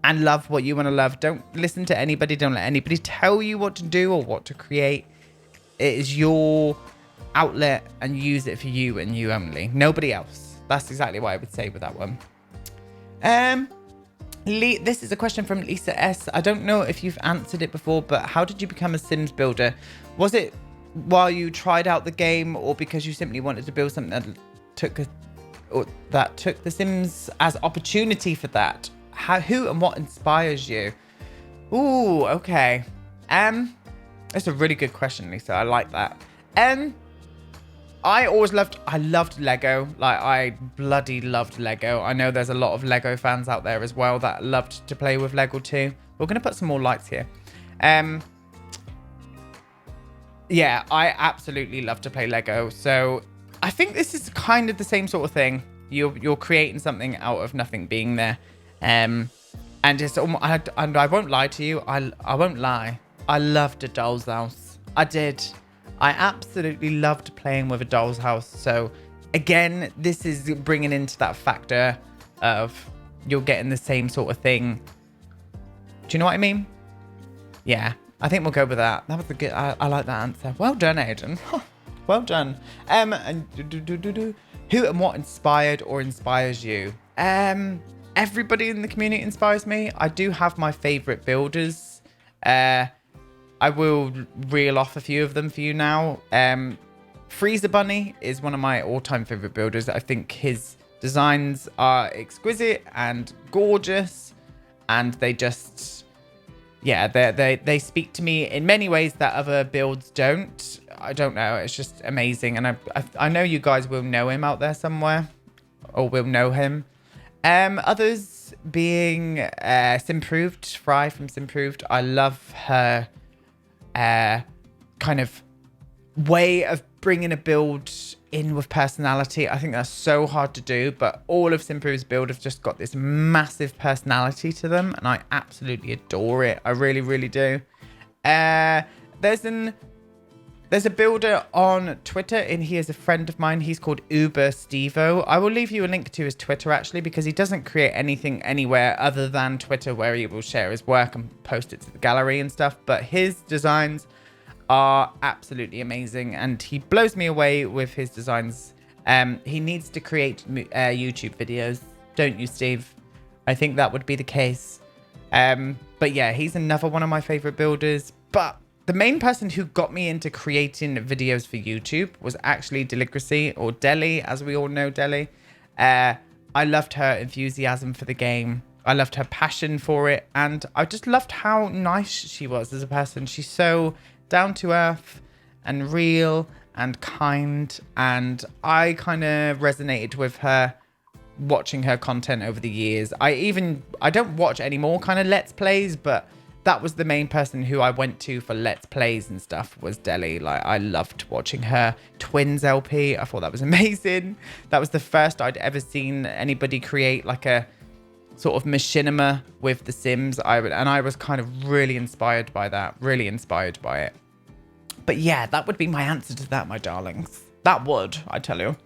and love what you want to love. Don't listen to anybody. Don't let anybody tell you what to do or what to create. It is your outlet and use it for you and you only. Nobody else. That's exactly what I would say with that one. This is a question from Lisa S. I don't know if you've answered it before, but how did you become a Sims builder? Was it while you tried out the game or because you simply wanted to build something that took the Sims as opportunity for that? Who and what inspires you? Ooh, okay. That's a really good question, Lisa. I like that. I loved Lego. Like, I bloody loved Lego. I know there's a lot of Lego fans out there as well that loved to play with Lego too. We're going to put some more lights here. Yeah, I absolutely love to play Lego. So I think this is kind of the same sort of thing. You're creating something out of nothing being there. And it's and I won't lie to you. I won't lie. I loved a doll's house. I did. I absolutely loved playing with a doll's house. So again, this is bringing into that factor of you're getting the same sort of thing. Do you know what I mean? Yeah, I think we'll go with that. That was a good. I like that answer. Well done, Aiden. Well done. And who and what inspired or inspires you? Everybody in the community inspires me. I do have my favorite builders. I will reel off a few of them for you now. Freezer Bunny is one of my all-time favorite builders. I think his designs are exquisite and gorgeous, and they just, yeah, they speak to me in many ways that other builds don't. I don't know. It's just amazing, and I know you guys will know him out there somewhere, or will know him. Others being Simproved, Fry from Simproved. I love her kind of way of bringing a build in with personality. I think that's so hard to do, but all of Simprove's build have just got this massive personality to them, and I absolutely adore it. I really, really do. There's a builder on Twitter, and he is a friend of mine. He's called Uber Stevo. I will leave you a link to his Twitter, actually, because he doesn't create anything anywhere other than Twitter, where he will share his work and post it to the gallery and stuff. But his designs are absolutely amazing, and he blows me away with his designs. He needs to create YouTube videos, don't you, Steve? I think that would be the case. But yeah, he's another one of my favorite builders. But the main person who got me into creating videos for YouTube was actually Deligracy, or Deli, as we all know Deli. I loved her enthusiasm for the game. I loved her passion for it. And I just loved how nice she was as a person. She's so down to earth and real and kind. And I kind of resonated with her watching her content over the years. I don't watch any more kind of Let's Plays, but that was the main person who I went to for Let's Plays and stuff, was Deli. Like, I loved watching her Twins LP. I thought that was amazing. That was the first I'd ever seen anybody create like a sort of machinima with The Sims. I was kind of really inspired by that. Really inspired by it. But yeah, that would be my answer to that, my darlings. That would, I tell you.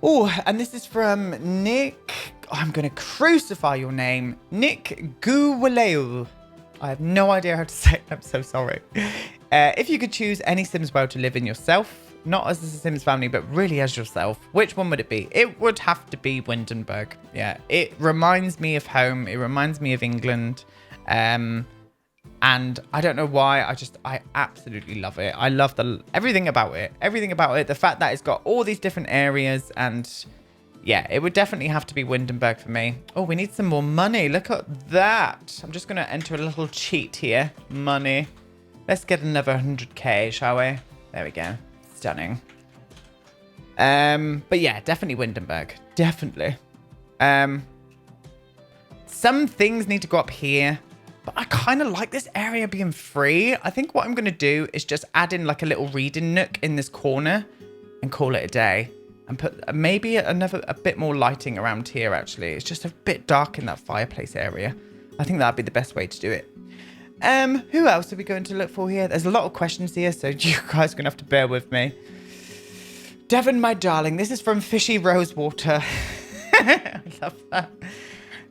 Oh, and this is from Nick. I'm going to crucify your name. Nick Guwaleu. I have no idea how to say it. I'm so sorry. If you could choose any Sims world to live in yourself, not as a Sims family, but really as yourself, which one would it be? It would have to be Windenburg. Yeah, it reminds me of home. It reminds me of England. And I don't know why. I absolutely love it. I love everything about it. Everything about it. The fact that it's got all these different areas, and yeah, it would definitely have to be Windenburg for me. Oh, we need some more money. Look at that. I'm just going to enter a little cheat here. Money. Let's get another 100k, shall we? There we go. Stunning. But yeah, definitely Windenburg. Definitely. Some things need to go up here. But I kind of like this area being free. I think what I'm going to do is just add in like a little reading nook in this corner and call it a day. And put maybe a bit more lighting around here, actually. It's just a bit dark in that fireplace area. I think that'd be the best way to do it. Who else are we going to look for here? There's a lot of questions here, so you guys are going to have to bear with me. Devon, my darling. This is from Fishy Rosewater. I love that.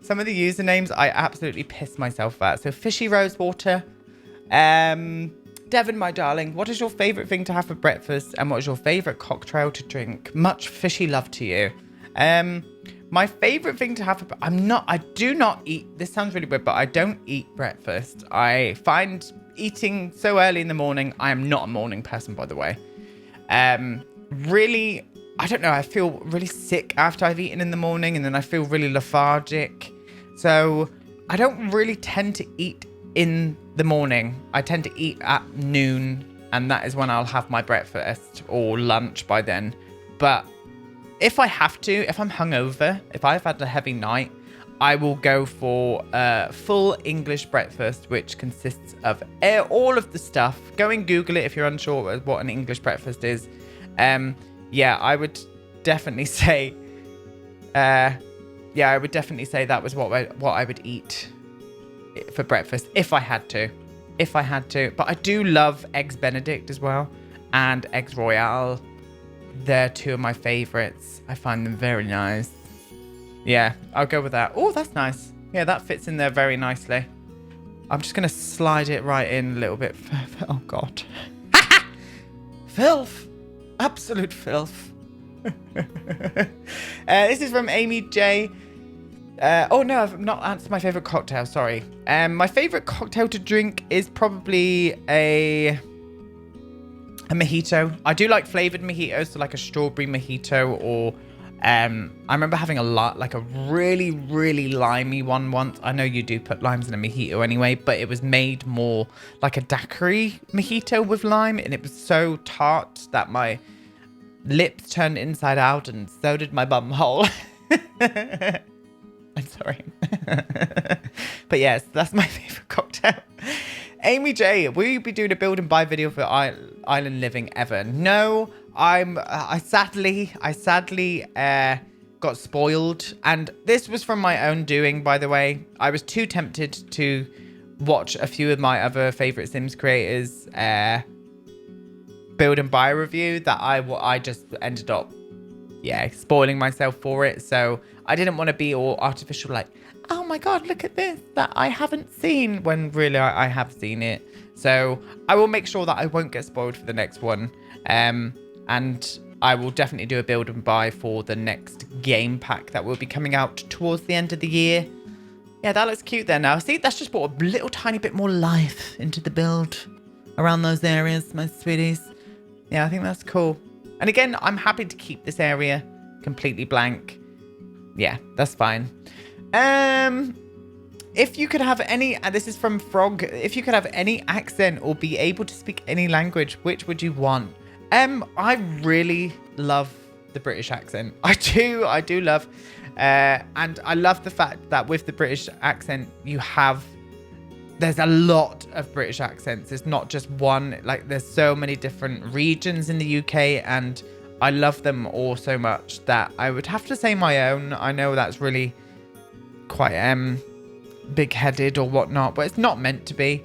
Some of the usernames I absolutely piss myself at. So Fishy Rosewater. Devon, my darling, what is your favourite thing to have for breakfast, and what is your favourite cocktail to drink? Much fishy love to you. My favourite thing to have I do not eat, this sounds really weird, but I don't eat breakfast. I find eating so early in the morning, I am not a morning person, by the way. Really, I don't know, I feel really sick after I've eaten in the morning, and then I feel really lethargic. So I don't really tend to eat in the morning. I tend to eat at noon, and that is when I'll have my breakfast or lunch by then. But if I have to, if I'm hungover, if I've had a heavy night, I will go for a full English breakfast, which consists of all of the stuff. Go and Google it if you're unsure what an English breakfast is. Yeah, I would definitely say, that was what I would eat for breakfast if I had to. But I do love Eggs Benedict as well, and Eggs Royale. They're two of my favorites. I find them very nice. Yeah, I'll go with that. Oh, that's nice. Yeah, that fits in there very nicely. I'm just going to slide it right in a little bit further. Oh, God. Filth. Absolute filth. This is from Amy J. Oh, no, I've not answered my favorite cocktail. Sorry. My favorite cocktail to drink is probably a mojito. I do like flavored mojitos, so like a strawberry mojito, or I remember having a really, really limey one once. I know you do put limes in a mojito anyway, but it was made more like a daiquiri mojito with lime, and it was so tart that my lips turned inside out, and so did my bum hole. I'm sorry. But yes, that's my favorite cocktail. Amy J, will you be doing a build and buy video for Island Living ever? No, I sadly got spoiled, and this was from my own doing, by the way. I was too tempted to watch a few of my other favorite Sims creators build and buy review that I just ended up spoiling myself for it. So I didn't want to be all artificial, like, oh my God, look at this that I haven't seen, when really I have seen it. So I will make sure that I won't get spoiled for the next one. And I will definitely do a build and buy for the next game pack that will be coming out towards the end of the year. Yeah, that looks cute there now. See, that's just brought a little tiny bit more life into the build around those areas, my sweeties. Yeah, I think that's cool. And again, I'm happy to keep this area completely blank. Yeah, that's fine. If you could have any, this is from Frog, if you could have any accent or be able to speak any language, which would you want? I really love the British accent. I do love, and I love the fact that with the British accent, there's a lot of British accents. It's not just one, like there's so many different regions in the UK, and I love them all so much that I would have to say my own. I know that's really quite big-headed or whatnot, but it's not meant to be.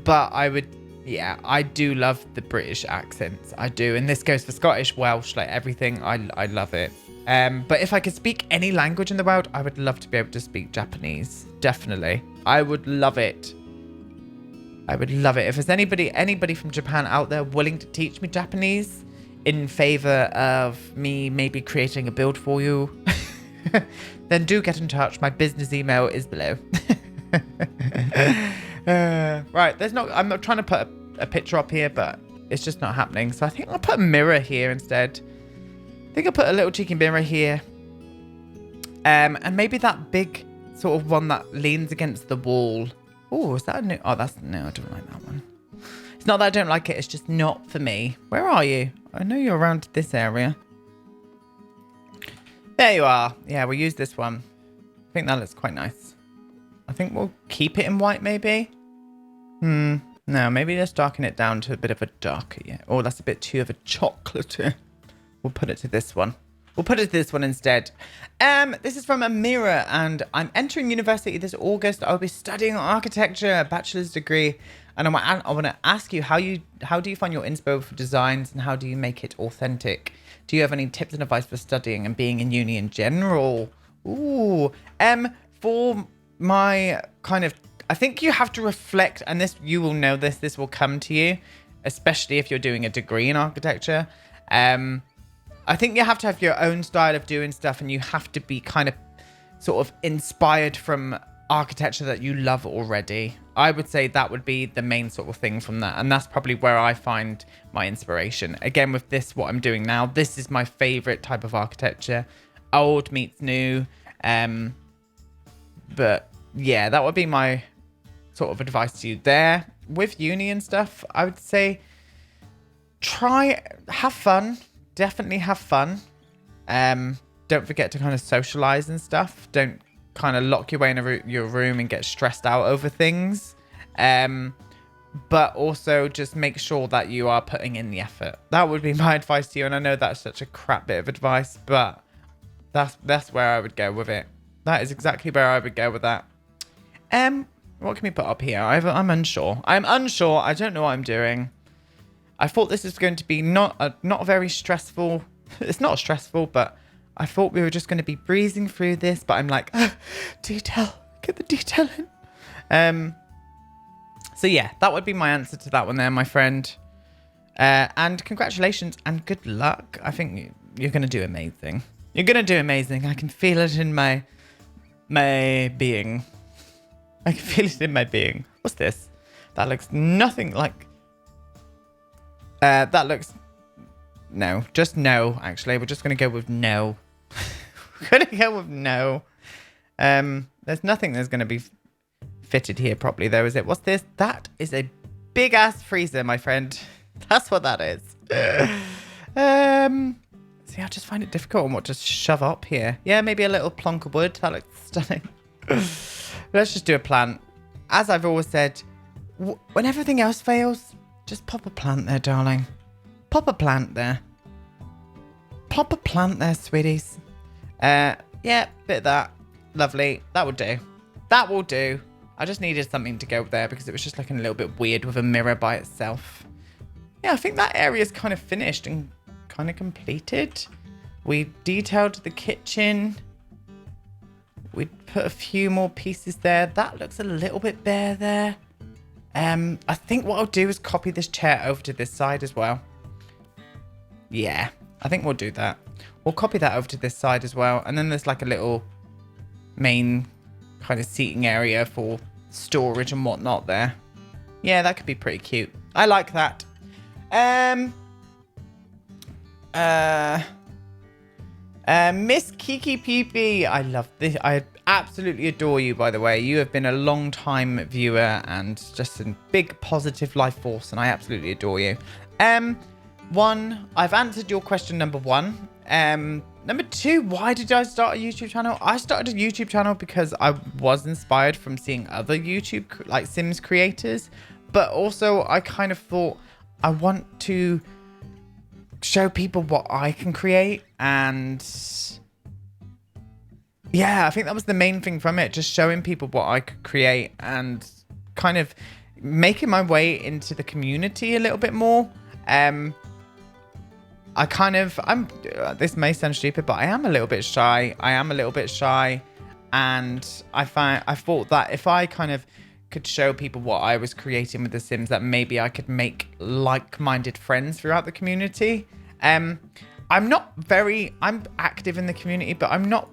But I do love the British accents. I do, and this goes for Scottish, Welsh, like everything. I love it. But if I could speak any language in the world, I would love to be able to speak Japanese. Definitely, I would love it. If there's anybody from Japan out there willing to teach me Japanese in favor of me maybe creating a build for you, then do get in touch. My business email is below. Right, I'm not trying to put a picture up here, but it's just not happening. So I think I'll put a mirror here instead. I think I'll put a little cheeky mirror here. And maybe that big sort of one that leans against the wall. Oh, is that a new? Oh, no, I don't like that one. It's not that I don't like it. It's just not for me. Where are you? I know you're around this area. There you are. Yeah, we'll use this one. I think that looks quite nice. I think we'll keep it in white, maybe. No, maybe just darken it down to a bit of a darker. Yeah. Oh, that's a bit too of a chocolate. We'll put it to this one. We'll put it to this one instead. This is from Amira, and I'm entering university this August. I'll be studying architecture, a bachelor's degree, and I want to ask you how do you find your inspo for designs, and how do you make it authentic? Do you have any tips and advice for studying and being in uni in general? Ooh, for my kind of, I think you have to reflect, and this, you will know this will come to you, especially if you're doing a degree in architecture. I think you have to have your own style of doing stuff, and you have to be kind of sort of inspired from architecture that you love already. I would say that would be the main sort of thing from that. And that's probably where I find my inspiration. Again, with this, what I'm doing now, this is my favorite type of architecture. Old meets new. But yeah, that would be my sort of advice to you there. With uni and stuff, I would say have fun. Definitely have fun. Don't forget to kind of socialize and stuff. Don't kind of lock your way in your room and get stressed out over things. But also just make sure that you are putting in the effort. That would be my advice to you. And I know that's such a crap bit of advice, but that's where I would go with it. That is exactly where I would go with that. What can we put up here? I'm unsure. I'm unsure. I don't know what I'm doing. I thought this was going to be not very stressful. It's not stressful, but I thought we were just going to be breezing through this. But I'm like, detail. Get the detail in. So yeah, that would be my answer to that one there, my friend. And congratulations and good luck. I think you're going to do amazing. You're going to do amazing. I can feel it in my being. I can feel it in my being. What's this? That looks nothing like... that looks... No, just no, actually. We're just going to go with no. We're going to go with no. There's nothing that's going to be fitted here properly, though, is it? What's this? That is a big-ass freezer, my friend. That's what that is. See, I just find it difficult on what to shove up here. Yeah, maybe a little plonk of wood. That looks stunning. Let's just do a plant. As I've always said, when everything else fails, just pop a plant there, darling. Pop a plant there. Pop a plant there, sweeties. Yeah, bit of that. Lovely. That will do. That will do. I just needed something to go there because it was just looking a little bit weird with a mirror by itself. Yeah, I think that area is kind of finished and kind of completed. We detailed the kitchen. We put a few more pieces there. That looks a little bit bare there. I think what I'll do is copy this chair over to this side as well. Yeah, I think we'll do that. We'll copy that over to this side as well. And then there's like a little main kind of seating area for storage and whatnot there. Yeah, that could be pretty cute. I like that. Miss Kiki Peepee, I love this. I absolutely adore you, by the way. You have been a long time viewer and just a big positive life force, and I absolutely adore you. I've answered your question number 1. Number 2, why did I start a YouTube channel? I started a YouTube channel because I was inspired from seeing other YouTube like Sims creators, but also I kind of thought I want to show people what I can create, and yeah, I think that was the main thing from it, just showing people what I could create and kind of making my way into the community a little bit more. This may sound stupid, but I am a little bit shy. And I thought that if I kind of could show people what I was creating with The Sims, that maybe I could make like-minded friends throughout the community. I'm active in the community, but I'm not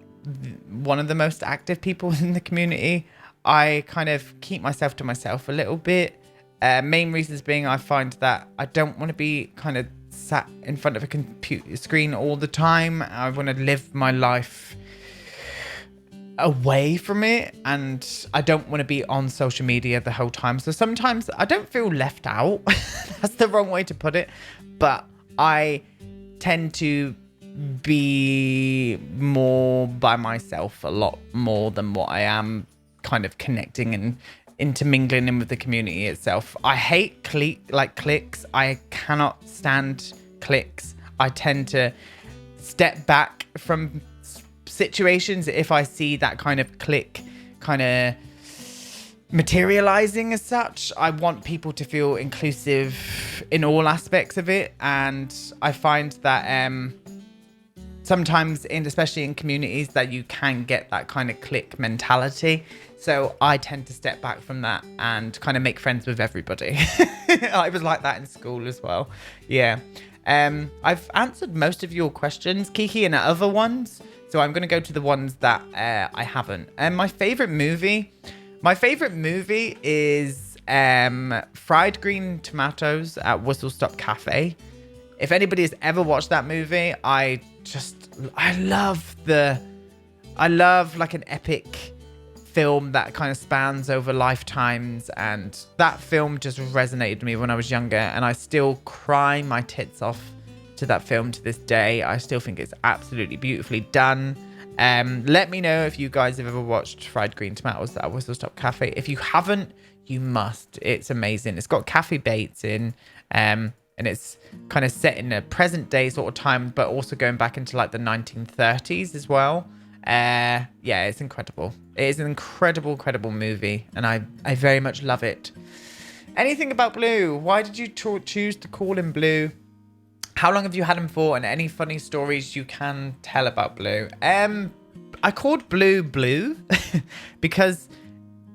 one of the most active people in the community. I kind of keep myself to myself a little bit. Main reasons being I find that I don't want to be kind of sat in front of a computer screen all the time. I want to live my life away from it, and I don't want to be on social media the whole time. So sometimes I don't feel left out. That's the wrong way to put it, but I tend to be more by myself a lot more than what I am kind of connecting and intermingling in with the community itself. I hate clicks. I cannot stand clicks. I tend to step back from situations if I see that kind of click kind of materializing as such. I want people to feel inclusive in all aspects of it, and I find that sometimes, especially in communities, that you can get that kind of click mentality. So I tend to step back from that and kind of make friends with everybody. I was like that in school as well. Yeah. I've answered most of your questions, Kiki, and other ones. So I'm going to go to the ones that I haven't. My favorite movie is Fried Green Tomatoes at Whistle Stop Cafe. If anybody has ever watched that movie, I love like an epic film that kind of spans over lifetimes, and that film just resonated with me when I was younger, and I still cry my tits off to that film to this day. I still think it's absolutely beautifully done, Let me know if you guys have ever watched Fried Green Tomatoes at Whistle Stop Cafe. If you haven't, you must. It's amazing. It's got Kathy Bates in, and it's kind of set in a present day sort of time, but also going back into like the 1930s as well. Yeah, it's incredible. It is an incredible movie, and I very much love it. Anything about Blue? Why did you choose to call him Blue? How long have you had him for? And any funny stories you can tell about Blue? I called Blue because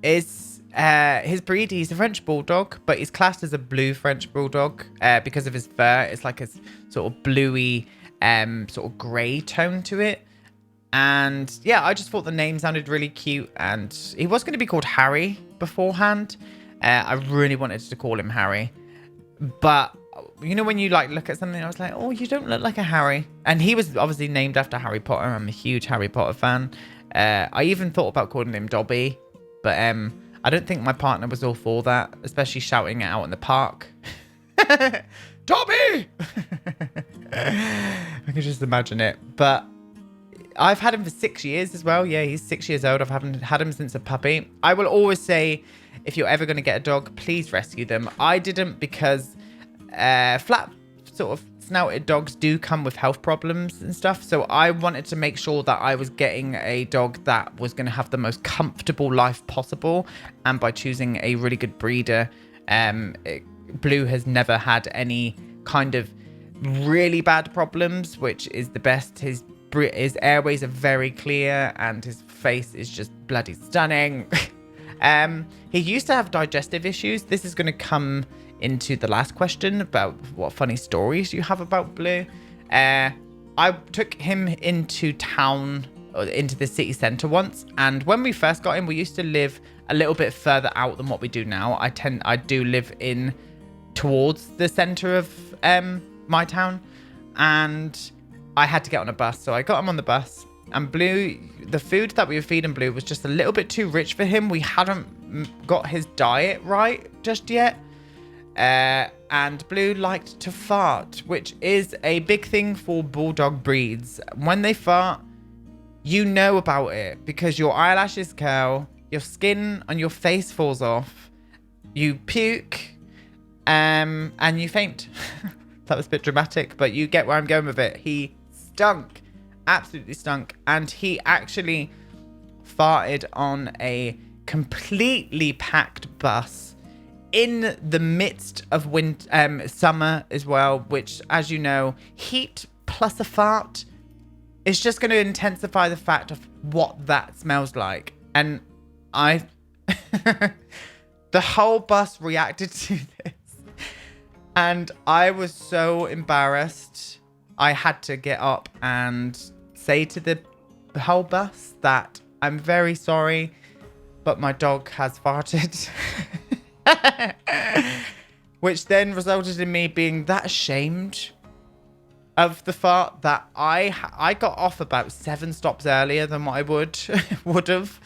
it's his breed. He's a French Bulldog, but he's classed as a blue French Bulldog because of his fur. It's like a sort of bluey, sort of grey tone to it. And yeah, I just thought the name sounded really cute. And he was going to be called Harry beforehand. I really wanted to call him Harry, but you know when you like look at something, I was like, oh, you don't look like a Harry. And he was obviously named after Harry Potter. I'm a huge Harry Potter fan. I even thought about calling him Dobby, but I don't think my partner was all for that, especially shouting it out in the park. Dobby! I can just imagine it. But I've had him for 6 years as well. Yeah, he's 6 years old. I've had him since a puppy. I will always say, if you're ever going to get a dog, please rescue them. I didn't because flat sort of snouted dogs do come with health problems and stuff. So I wanted to make sure that I was getting a dog that was going to have the most comfortable life possible. And by choosing a really good breeder, Blue has never had any kind of really bad problems, which is the best. His airways are very clear and his face is just bloody stunning. He used to have digestive issues. This is going to come into the last question about what funny stories you have about Blue. I took him into town, or into the city centre once, and when we first got him, we used to live a little bit further out than what we do now. I do live in towards the centre of my town, and I had to get on a bus, so I got him on the bus. And Blue, the food that we were feeding Blue was just a little bit too rich for him. We hadn't got his diet right just yet. And Blue liked to fart, which is a big thing for bulldog breeds. When they fart, you know about it because your eyelashes curl, your skin on your face falls off, you puke, and you faint. That was a bit dramatic, but you get where I'm going with it. He stunk. Absolutely stunk. And he actually farted on a completely packed bus in the midst of summer as well, which, as you know, heat plus a fart is just going to intensify the fact of what that smells like. And the whole bus reacted to this. And I was so embarrassed. I had to get up and say to the whole bus that I'm very sorry, but my dog has farted. Which then resulted in me being that ashamed of the fart that I got off about 7 stops earlier than what I would have.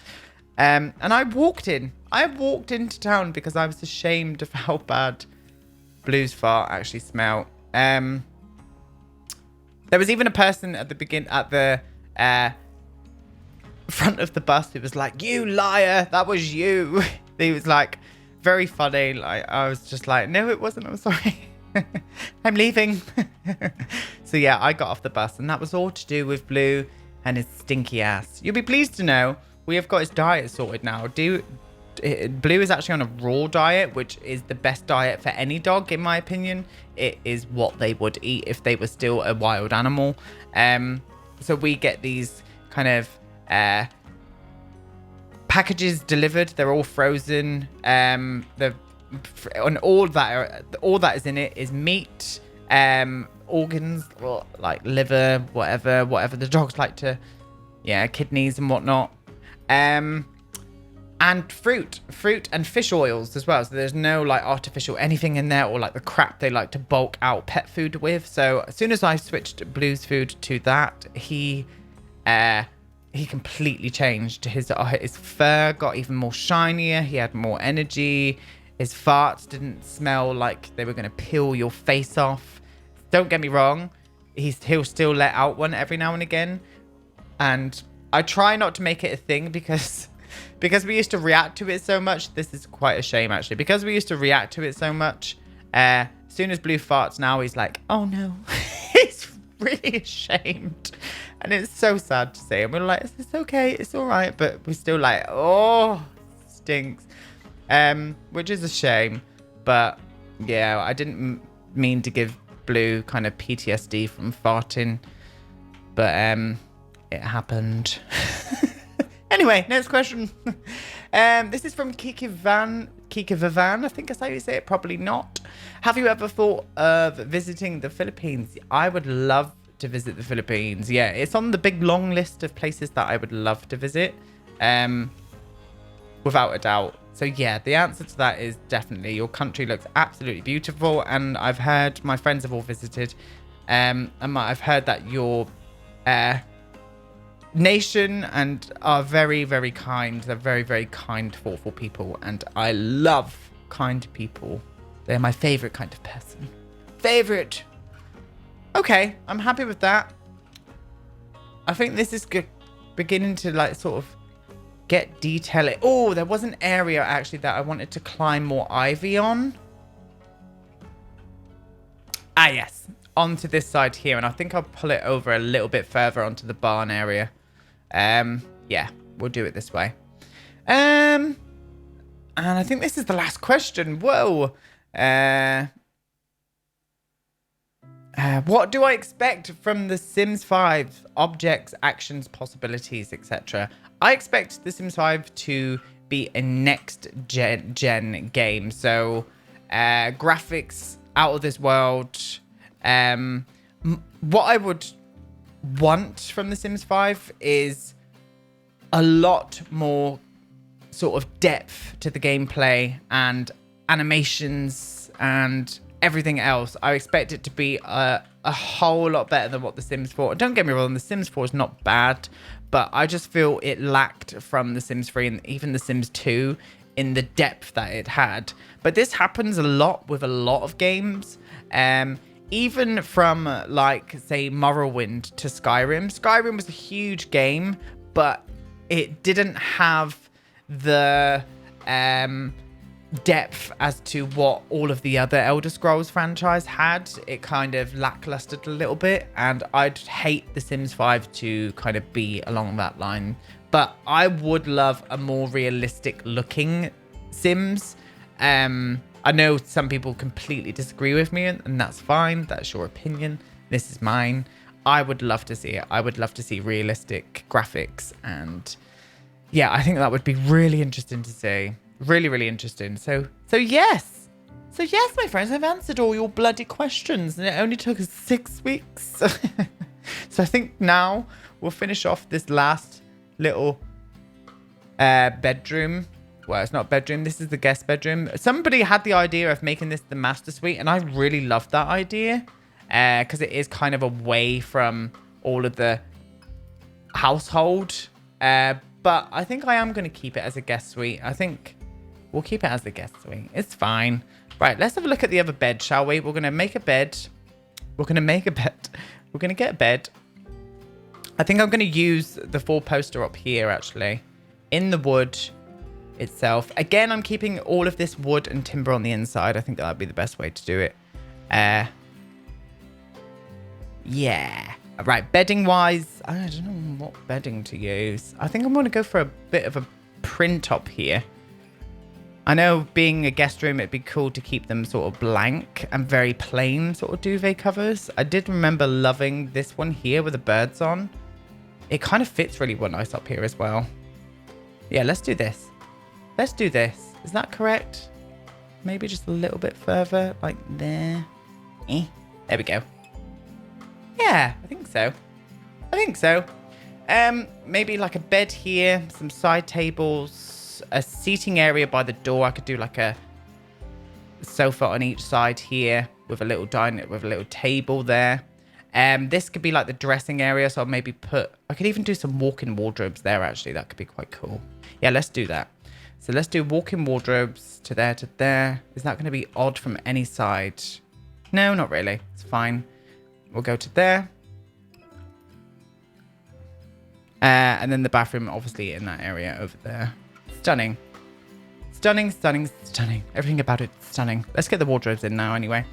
And I walked into town because I was ashamed of how bad Blue's fart actually smelled. There was even a person at the front of the bus who was like, "You liar, that was you." He was like, very funny. Like, I was just like, "No, it wasn't. I'm sorry. I'm leaving." So yeah, I got off the bus, and that was all to do with Blue and his stinky ass. You'll be pleased to know we have got his diet sorted now. Blue is actually on a raw diet, which is the best diet for any dog, in my opinion. It is what they would eat if they were still a wild animal. So we get these kind of packages delivered. They're all frozen. And all that is in it is meat, organs, like liver, whatever the dogs like to, kidneys and whatnot. And fruit and fish oils as well. So there's no like artificial anything in there or like the crap they like to bulk out pet food with. So as soon as I switched Blue's food to that, he completely changed. His fur got even more shinier. He had more energy. His farts didn't smell like they were going to peel your face off. Don't get me wrong. He'll still let out one every now and again. And I try not to make it a thing because we used to react to it so much. This is quite a shame, actually. Because we used to react to it so much, as soon as Blue farts now, he's like, oh no. He's really ashamed. And it's so sad to see. And we're like, it's okay, it's all right. But we're still like, oh, stinks. Which is a shame. But yeah, I didn't mean to give Blue kind of PTSD from farting. But it happened. Anyway, next question. This is from Kiki Vivan. I think that's how you say it. Probably not. Have you ever thought of visiting the Philippines? I would love to visit the Philippines. Yeah, it's on the big long list of places that I would love to visit. Without a doubt. So yeah, the answer to that is definitely. Your country looks absolutely beautiful, and I've heard, my friends have all visited, and I've heard that your nation and are very, very kind. They're very, very kind, thoughtful people, and I love kind people. They're my favorite kind of person. Favorite. Okay, I'm happy with that. I think this is good, beginning to like sort of get detail. Oh, there was an area actually that I wanted to climb more ivy on. Ah, yes. Onto this side here, and I think I'll pull it over a little bit further onto the barn area. Yeah, we'll do it this way. And I think this is the last question. Whoa. What do I expect from The Sims 5? Objects, actions, possibilities, etc. I expect The Sims 5 to be a next gen game. So, graphics out of this world. What I would want from The Sims 5 is a lot more sort of depth to the gameplay and animations and everything else. I expect it to be a whole lot better than what The Sims 4. Don't get me wrong, The Sims 4 is not bad, but I just feel it lacked from The Sims 3 and even The Sims 2 in the depth that it had. But this happens a lot with a lot of games. Even from, like, say, Morrowind to Skyrim. Skyrim was a huge game, but it didn't have the depth as to what all of the other Elder Scrolls franchise had. It kind of lacklustered a little bit, and I'd hate The Sims 5 to kind of be along that line. But I would love a more realistic-looking Sims. I know some people completely disagree with me, and that's fine. That's your opinion. This is mine. I would love to see it. I would love to see realistic graphics, and yeah, I think that would be really interesting to see. Really, really interesting. So yes. So yes, my friends, I've answered all your bloody questions, and it only took us 6 weeks. So I think now we'll finish off this last little bedroom. Well, it's not a bedroom. This is the guest bedroom. Somebody had the idea of making this the master suite, and I really love that idea because it is kind of away from all of the household. But I think I am going to keep it as a guest suite. I think we'll keep it as the guest suite. It's fine. Right, let's have a look at the other bed, shall we? We're going to make a bed. We're going to make a bed. We're going to get a bed. I think I'm going to use the 4-poster up here, actually, in the wood itself. Again, I'm keeping all of this wood and timber on the inside. I think that'd be the best way to do it. Yeah. Right, bedding wise, I don't know what bedding to use. I think I'm going to go for a bit of a print up here. I know being a guest room, it'd be cool to keep them sort of blank and very plain sort of duvet covers. I did remember loving this one here with the birds on. It kind of fits really well nice up here as well. Yeah, let's do this. Let's do this. Is that correct? Maybe just a little bit further, like there. There we go. Yeah, I think so. I think so. Maybe like a bed here, some side tables, a seating area by the door. I could do like a sofa on each side here with a little with a little table there. This could be like the dressing area, so I'll maybe I could even do some walk-in wardrobes there, actually. That could be quite cool. Yeah, let's do that. So let's do walk-in wardrobes to there, to there. Is that going to be odd from any side? No, not really. It's fine. We'll go to there. And then the bathroom, obviously, in that area over there. Stunning. Stunning, stunning, stunning. Everything about it stunning. Let's get the wardrobes in now anyway.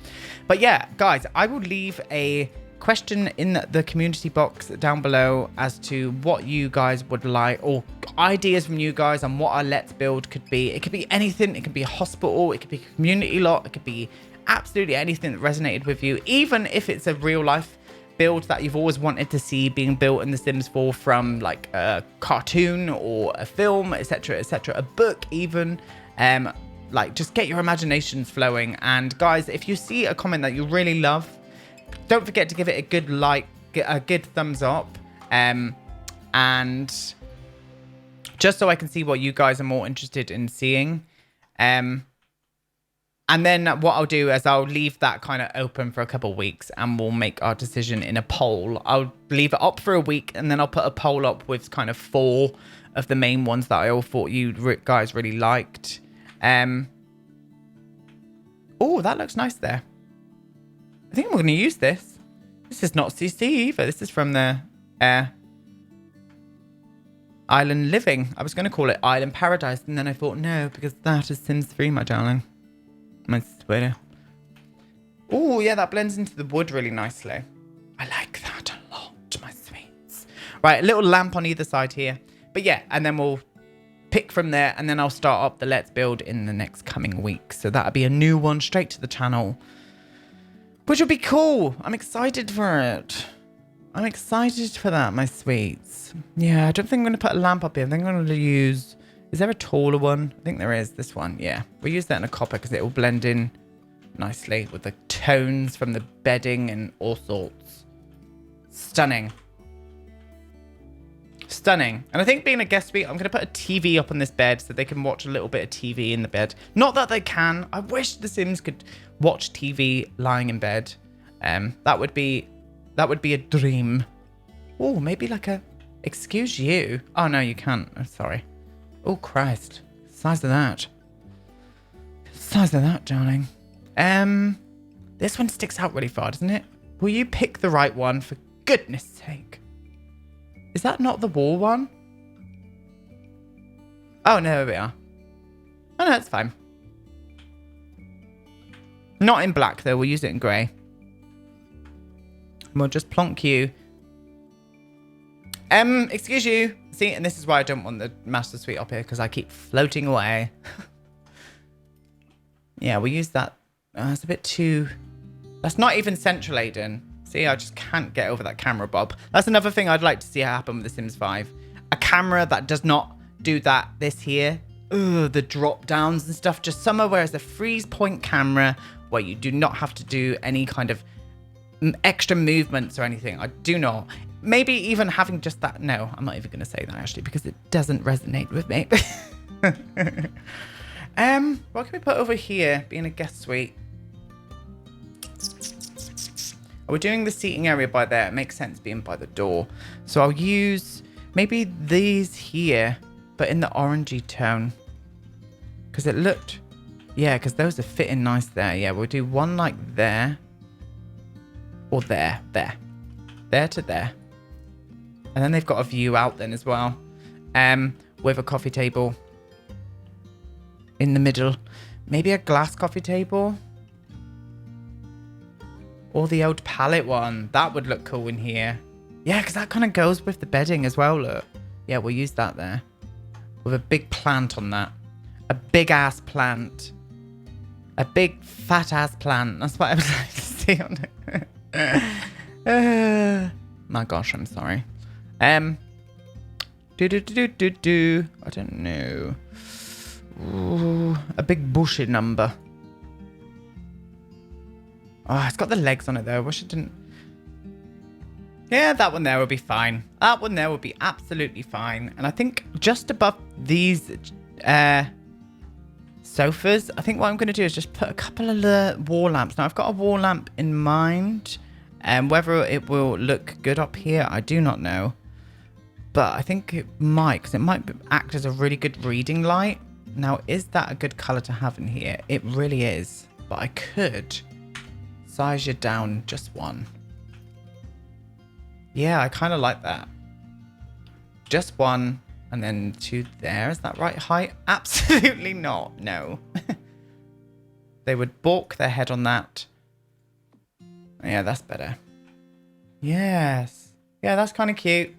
But yeah, guys, I will leave a question in the community box down below as to what you guys would like, or ideas from you guys on what our Let's Build could be. It could be anything. It could be a hospital. It could be a community lot. It could be absolutely anything that resonated with you, even if it's a real life build that you've always wanted to see being built in The Sims 4 from like a cartoon or a film, etc., etc., a book even. Like, just get your imaginations flowing. And guys, if you see a comment that you really love, don't forget to give it a good like, a good thumbs up, and just so I can see what you guys are more interested in seeing. And then what I'll do is I'll leave that kind of open for a couple of weeks, and we'll make our decision in a poll. I'll leave it up for a week, and then I'll put a poll up with kind of 4 of the main ones that I all thought you guys really liked. Oh, that looks nice there. I think we're going to use this. This is not CC either. This is from the Island Living. I was going to call it Island Paradise, and then I thought, no, because that is Sims 3, my darling. My sweater. Oh, yeah, that blends into the wood really nicely. I like that a lot, my sweets. Right, a little lamp on either side here. But yeah, and then we'll pick from there, and then I'll start up the Let's Build in the next coming weeks. So that'll be a new one straight to the channel, which will be cool. I'm excited for it. I'm excited for that, my sweets. Yeah, I don't think I'm going to put a lamp up here. I think I'm going to use... Is there a taller one? I think there is. This one, yeah. We'll use that in a copper because it will blend in nicely with the tones from the bedding and all sorts. Stunning. Stunning. And I think being a guest suite, I'm going to put a TV up on this bed so they can watch a little bit of TV in the bed. Not that they can. I wish The Sims could watch TV lying in bed. That would be a dream. Oh, maybe like a... Excuse you. Oh, no, you can't. I'm sorry. Oh, Christ. Size of that. Size of that, darling. This one sticks out really far, doesn't it? Will you pick the right one, for goodness sake? Is that not the wall one? Oh, no, here we are. Oh, no, it's fine. Not in black, though. We'll use it in grey. And we'll just plonk you. Excuse you. See, and this is why I don't want the master suite up here, because I keep floating away. Yeah, we'll use that. It's a bit too... That's not even central, Aiden. See, I just can't get over that camera bob. That's another thing I'd like to see happen with The Sims 5. A camera that does not do that, this here. Ugh, the drop downs and stuff. Just somewhere where it's a freeze point camera where you do not have to do any kind of extra movements or anything. I do not. Maybe even having just that. No, I'm not even going to say that actually because it doesn't resonate with me. What can we put over here? Being a guest suite. We're doing the seating area by there. It makes sense being by the door. So I'll use maybe these here, but in the orangey tone. Because it looked... Yeah, because those are fitting nice there. Yeah, we'll do one like there. Or there. There. There to there. And then they've got a view out then as well. With a coffee table. In the middle. Maybe a glass coffee table. Or the old pallet one. That would look cool in here. Yeah, because that kind of goes with the bedding as well, look. Yeah, we'll use that there. With a big plant on that. A big ass plant. A big fat ass plant. That's what I was like to see on it. My gosh, I'm sorry. I don't know. Ooh, a big bushy number. Oh, it's got the legs on it though. I wish it didn't. Yeah, that one there will be fine. That one there will be absolutely fine. And I think just above these sofas, I think what I'm going to do is just put a couple of the wall lamps. Now, I've got a wall lamp in mind. And whether it will look good up here, I do not know. But I think it might, because it might act as a really good reading light. Now, is that a good colour to have in here? It really is. But I could size you down just one. Yeah, I kind of like that. just one, and then 2 there. Is that right height? Absolutely not. No. They would balk their head on that. Yeah, that's better. Yes. Yeah, that's kind of cute.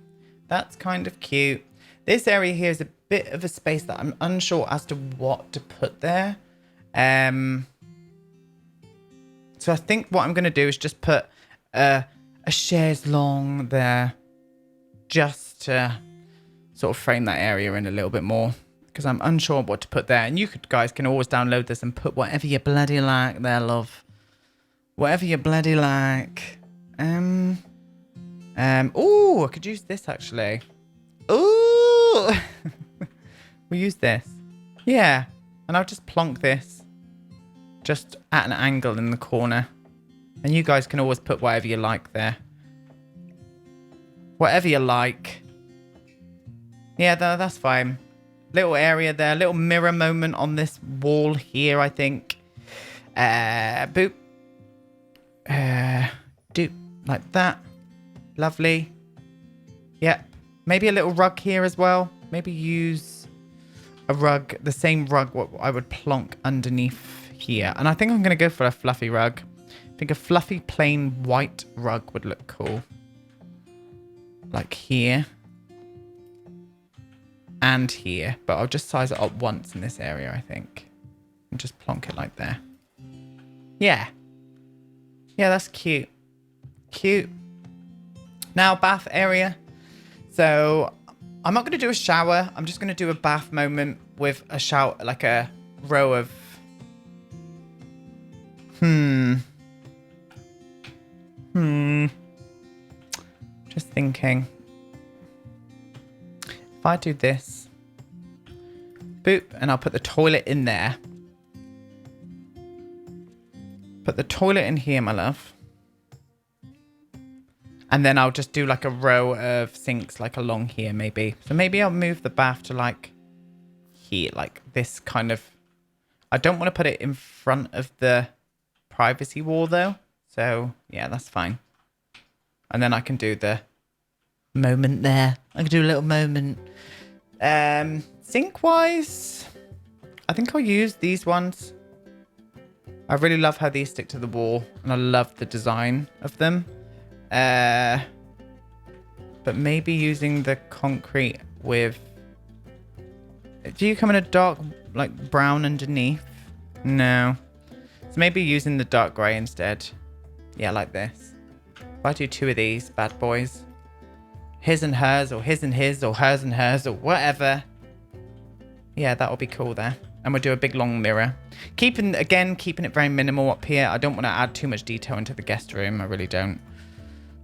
That's kind of cute. This area here is a bit of a space that I'm unsure as to what to put there. So I think what I'm going to do is just put a chaise longue there, just to sort of frame that area in a little bit more, because I'm unsure what to put there. And you guys can always download this and put whatever you bloody like there, love. Whatever you bloody like. Oh, I could use this actually. Ooh. We'll use this. Yeah. And I'll just plonk this just at an angle in the corner. And you guys can always put whatever you like there. Whatever you like. Yeah, that's fine. Little area there. Little mirror moment on this wall here, I think. Boop. Doop. Like that. Lovely. Yeah. Maybe a little rug here as well. Maybe use a rug. The same rug what I would plonk underneath here. And I think I'm going to go for a fluffy rug. I think a fluffy plain white rug would look cool. Like here. And here. But I'll just size it up once in this area, I think. And just plonk it like there. Yeah. Yeah, that's cute. Cute. Now, bath area. So, I'm not going to do a shower. I'm just going to do a bath moment with a shower, like a row of... Just thinking. If I do this. Boop. And I'll put the toilet in there. Put the toilet in here, my love. And then I'll just do like a row of sinks like along here maybe. So maybe I'll move the bath to like here, like this kind of... I don't want to put it in front of the privacy wall though. So yeah, that's fine. And then I can do the moment there. I can do a little moment. Sink wise, I think I'll use these ones. I really love how these stick to the wall. And I love the design of them. But maybe using the concrete with... Do you come in a dark, like, brown underneath? No. So maybe using the dark grey instead. Yeah, like this. If I do 2 of these bad boys. His and hers, or his and his, or hers and hers, or whatever. Yeah, that'll be cool there. And we'll do a big long mirror. Keeping it very minimal up here. I don't want to add too much detail into the guest room. I really don't.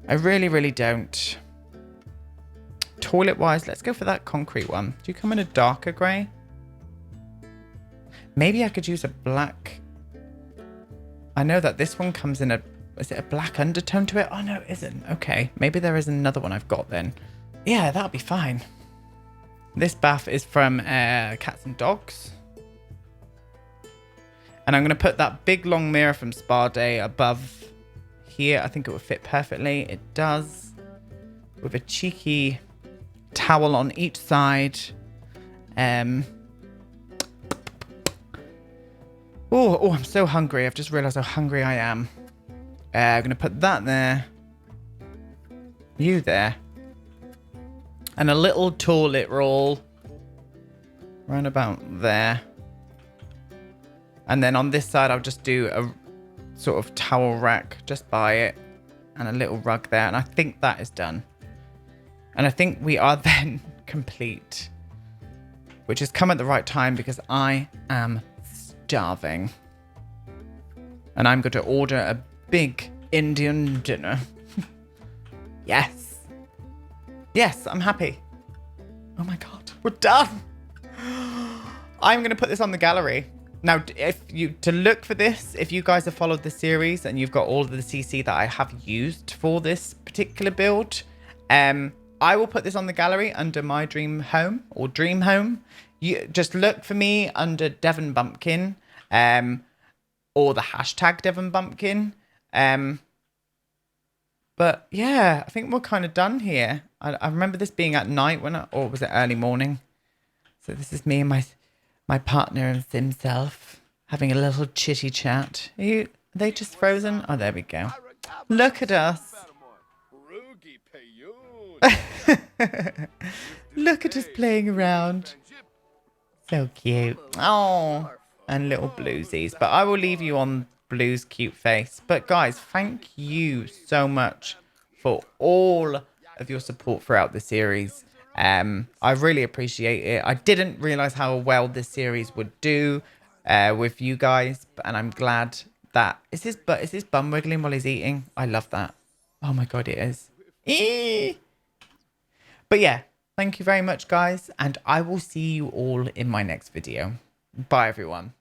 I really, really don't. Toilet-wise, let's go for that concrete one. Do you come in a darker grey? Maybe I could use a black... I know that this one comes in a... Is it a black undertone to it? Oh, no, it isn't. Okay, maybe there is another one I've got then. Yeah, that'll be fine. This bath is from Cats and Dogs. And I'm going to put that big long mirror from Spa Day above here. I think it would fit perfectly. It does. With a cheeky towel on each side. Oh, I'm so hungry. I've just realized how hungry I am. I'm going to put that there. You there. And a little toilet roll. Round about there. And then on this side, I'll just do a sort of towel rack just by it. And a little rug there. And I think that is done. And I think we are then complete. Which has come at the right time because I am starving. And I'm going to order a big Indian dinner. Yes. Yes, I'm happy. Oh my God, we're done. I'm going to put this on the gallery. Now, to look for this, if you guys have followed the series and you've got all of the CC that I have used for this particular build, I will put this on the gallery under my dream home or dream home. You just look for me under DevonBumpkin, or the hashtag DevonBumpkin. But yeah, I think we're kind of done here. I remember this being at night or was it early morning? So this is me and my partner and himself having a little chitty chat. Are they just frozen? Oh, there we go. Look at us. Look at us playing around. So cute. Oh, and little Bluesies. But I will leave you on Blue's cute face. But guys, thank you so much for all of your support throughout the series. I really appreciate it. I didn't realize how well this series would do with you guys, and I'm glad that is his bum wiggling while he's eating. I love that. Oh my god, it is. Eee! But yeah, thank you very much, guys, and I will see you all in my next video. Bye, everyone.